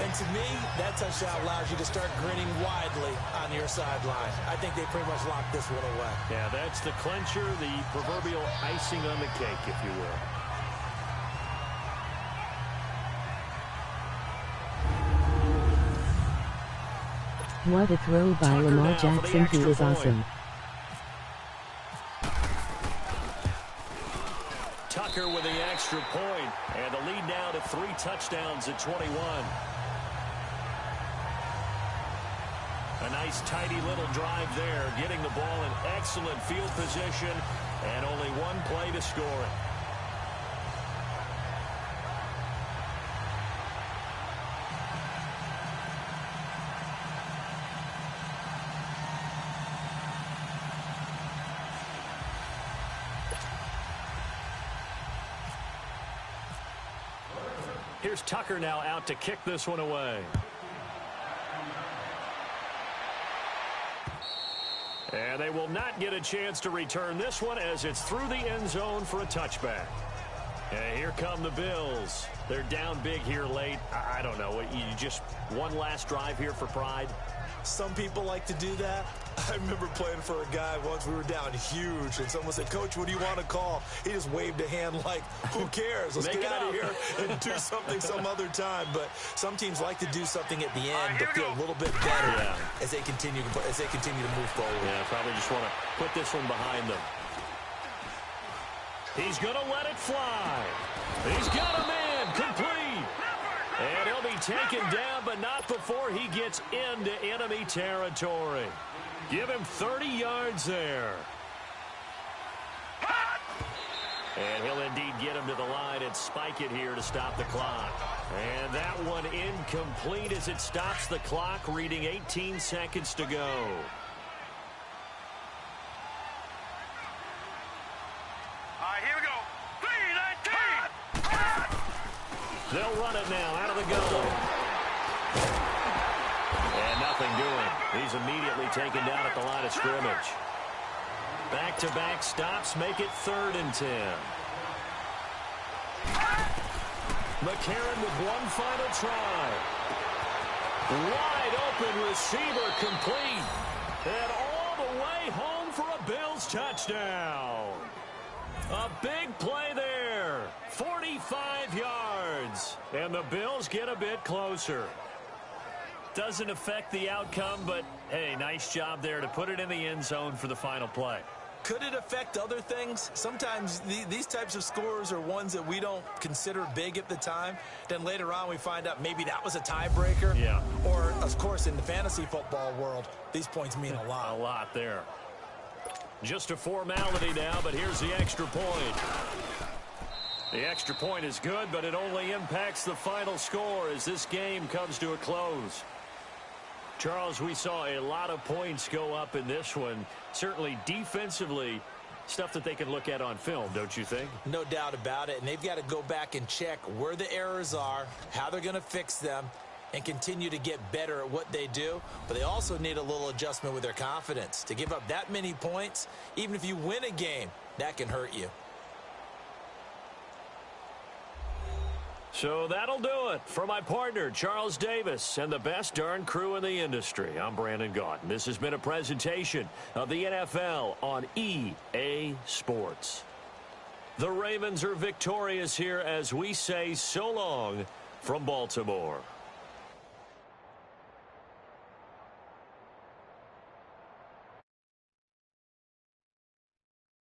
S4: And to me, that touchdown allows you to start grinning widely on your sideline. I think they pretty much locked this one away.
S3: Yeah, that's the clincher, the proverbial icing on the cake, if you will.
S5: What a throw by Lamar Jackson. He is awesome.
S3: Tucker with the extra point, and the lead now to 3 touchdowns at 21. A nice tidy little drive there, getting the ball in excellent field position, and only one play to score it. Here's Tucker now out to kick this one away. And they will not get a chance to return this one as it's through the end zone for a touchback. And here come the Bills. They're down big here late. I don't know. You just one last drive here for pride?
S4: Some people like to do that. I remember playing for a guy once. We were down huge, and someone said, "Coach, what do you want to call?" He just waved a hand like, who cares? Let's get out of here and do something some other time. But some teams like to do something at the end to feel a little bit better as they continue to move forward.
S3: Yeah, probably just want to put this one behind them. He's going to let it fly. He's got him in, complete. And he'll be taken down, but not before he gets into enemy territory. Give him 30 yards there. And he'll indeed get him to the line and spike it here to stop the clock. And that one incomplete as it stops the clock, reading 18 seconds to go.
S2: Here we go. 3-19.
S3: They'll run it now out of the gun. And nothing doing. He's immediately taken down at the line of scrimmage. Back-to-back stops make it 3rd and 10. McCarron with one final try. Wide open receiver complete. And all the way home for a Bills touchdown. A big play there. 45 yards. And the Bills get a bit closer. Doesn't affect the outcome, but, hey, nice job there to put it in the end zone for the final play.
S4: Could it affect other things? Sometimes these types of scores are ones that we don't consider big at the time. Then later on we find out maybe that was a tiebreaker.
S3: Yeah.
S4: Or, of course, in the fantasy football world, these points mean a lot.
S3: A lot there. Just a formality now, but here's the extra point. The extra point is good, but it only impacts the final score as this game comes to a close. Charles, we saw a lot of points go up in this one. Certainly defensively, stuff that they can look at on film, don't you think?
S4: No doubt about it. And they've got to go back and check where the errors are, how they're going to fix them, and continue to get better at what they do. But they also need a little adjustment with their confidence. To give up that many points, even if you win a game, that can hurt you.
S3: So that'll do it. For my partner, Charles Davis, and the best darn crew in the industry, I'm Brandon Gaudin. This has been a presentation of the NFL on EA Sports. The Ravens are victorious here as we say so long from Baltimore.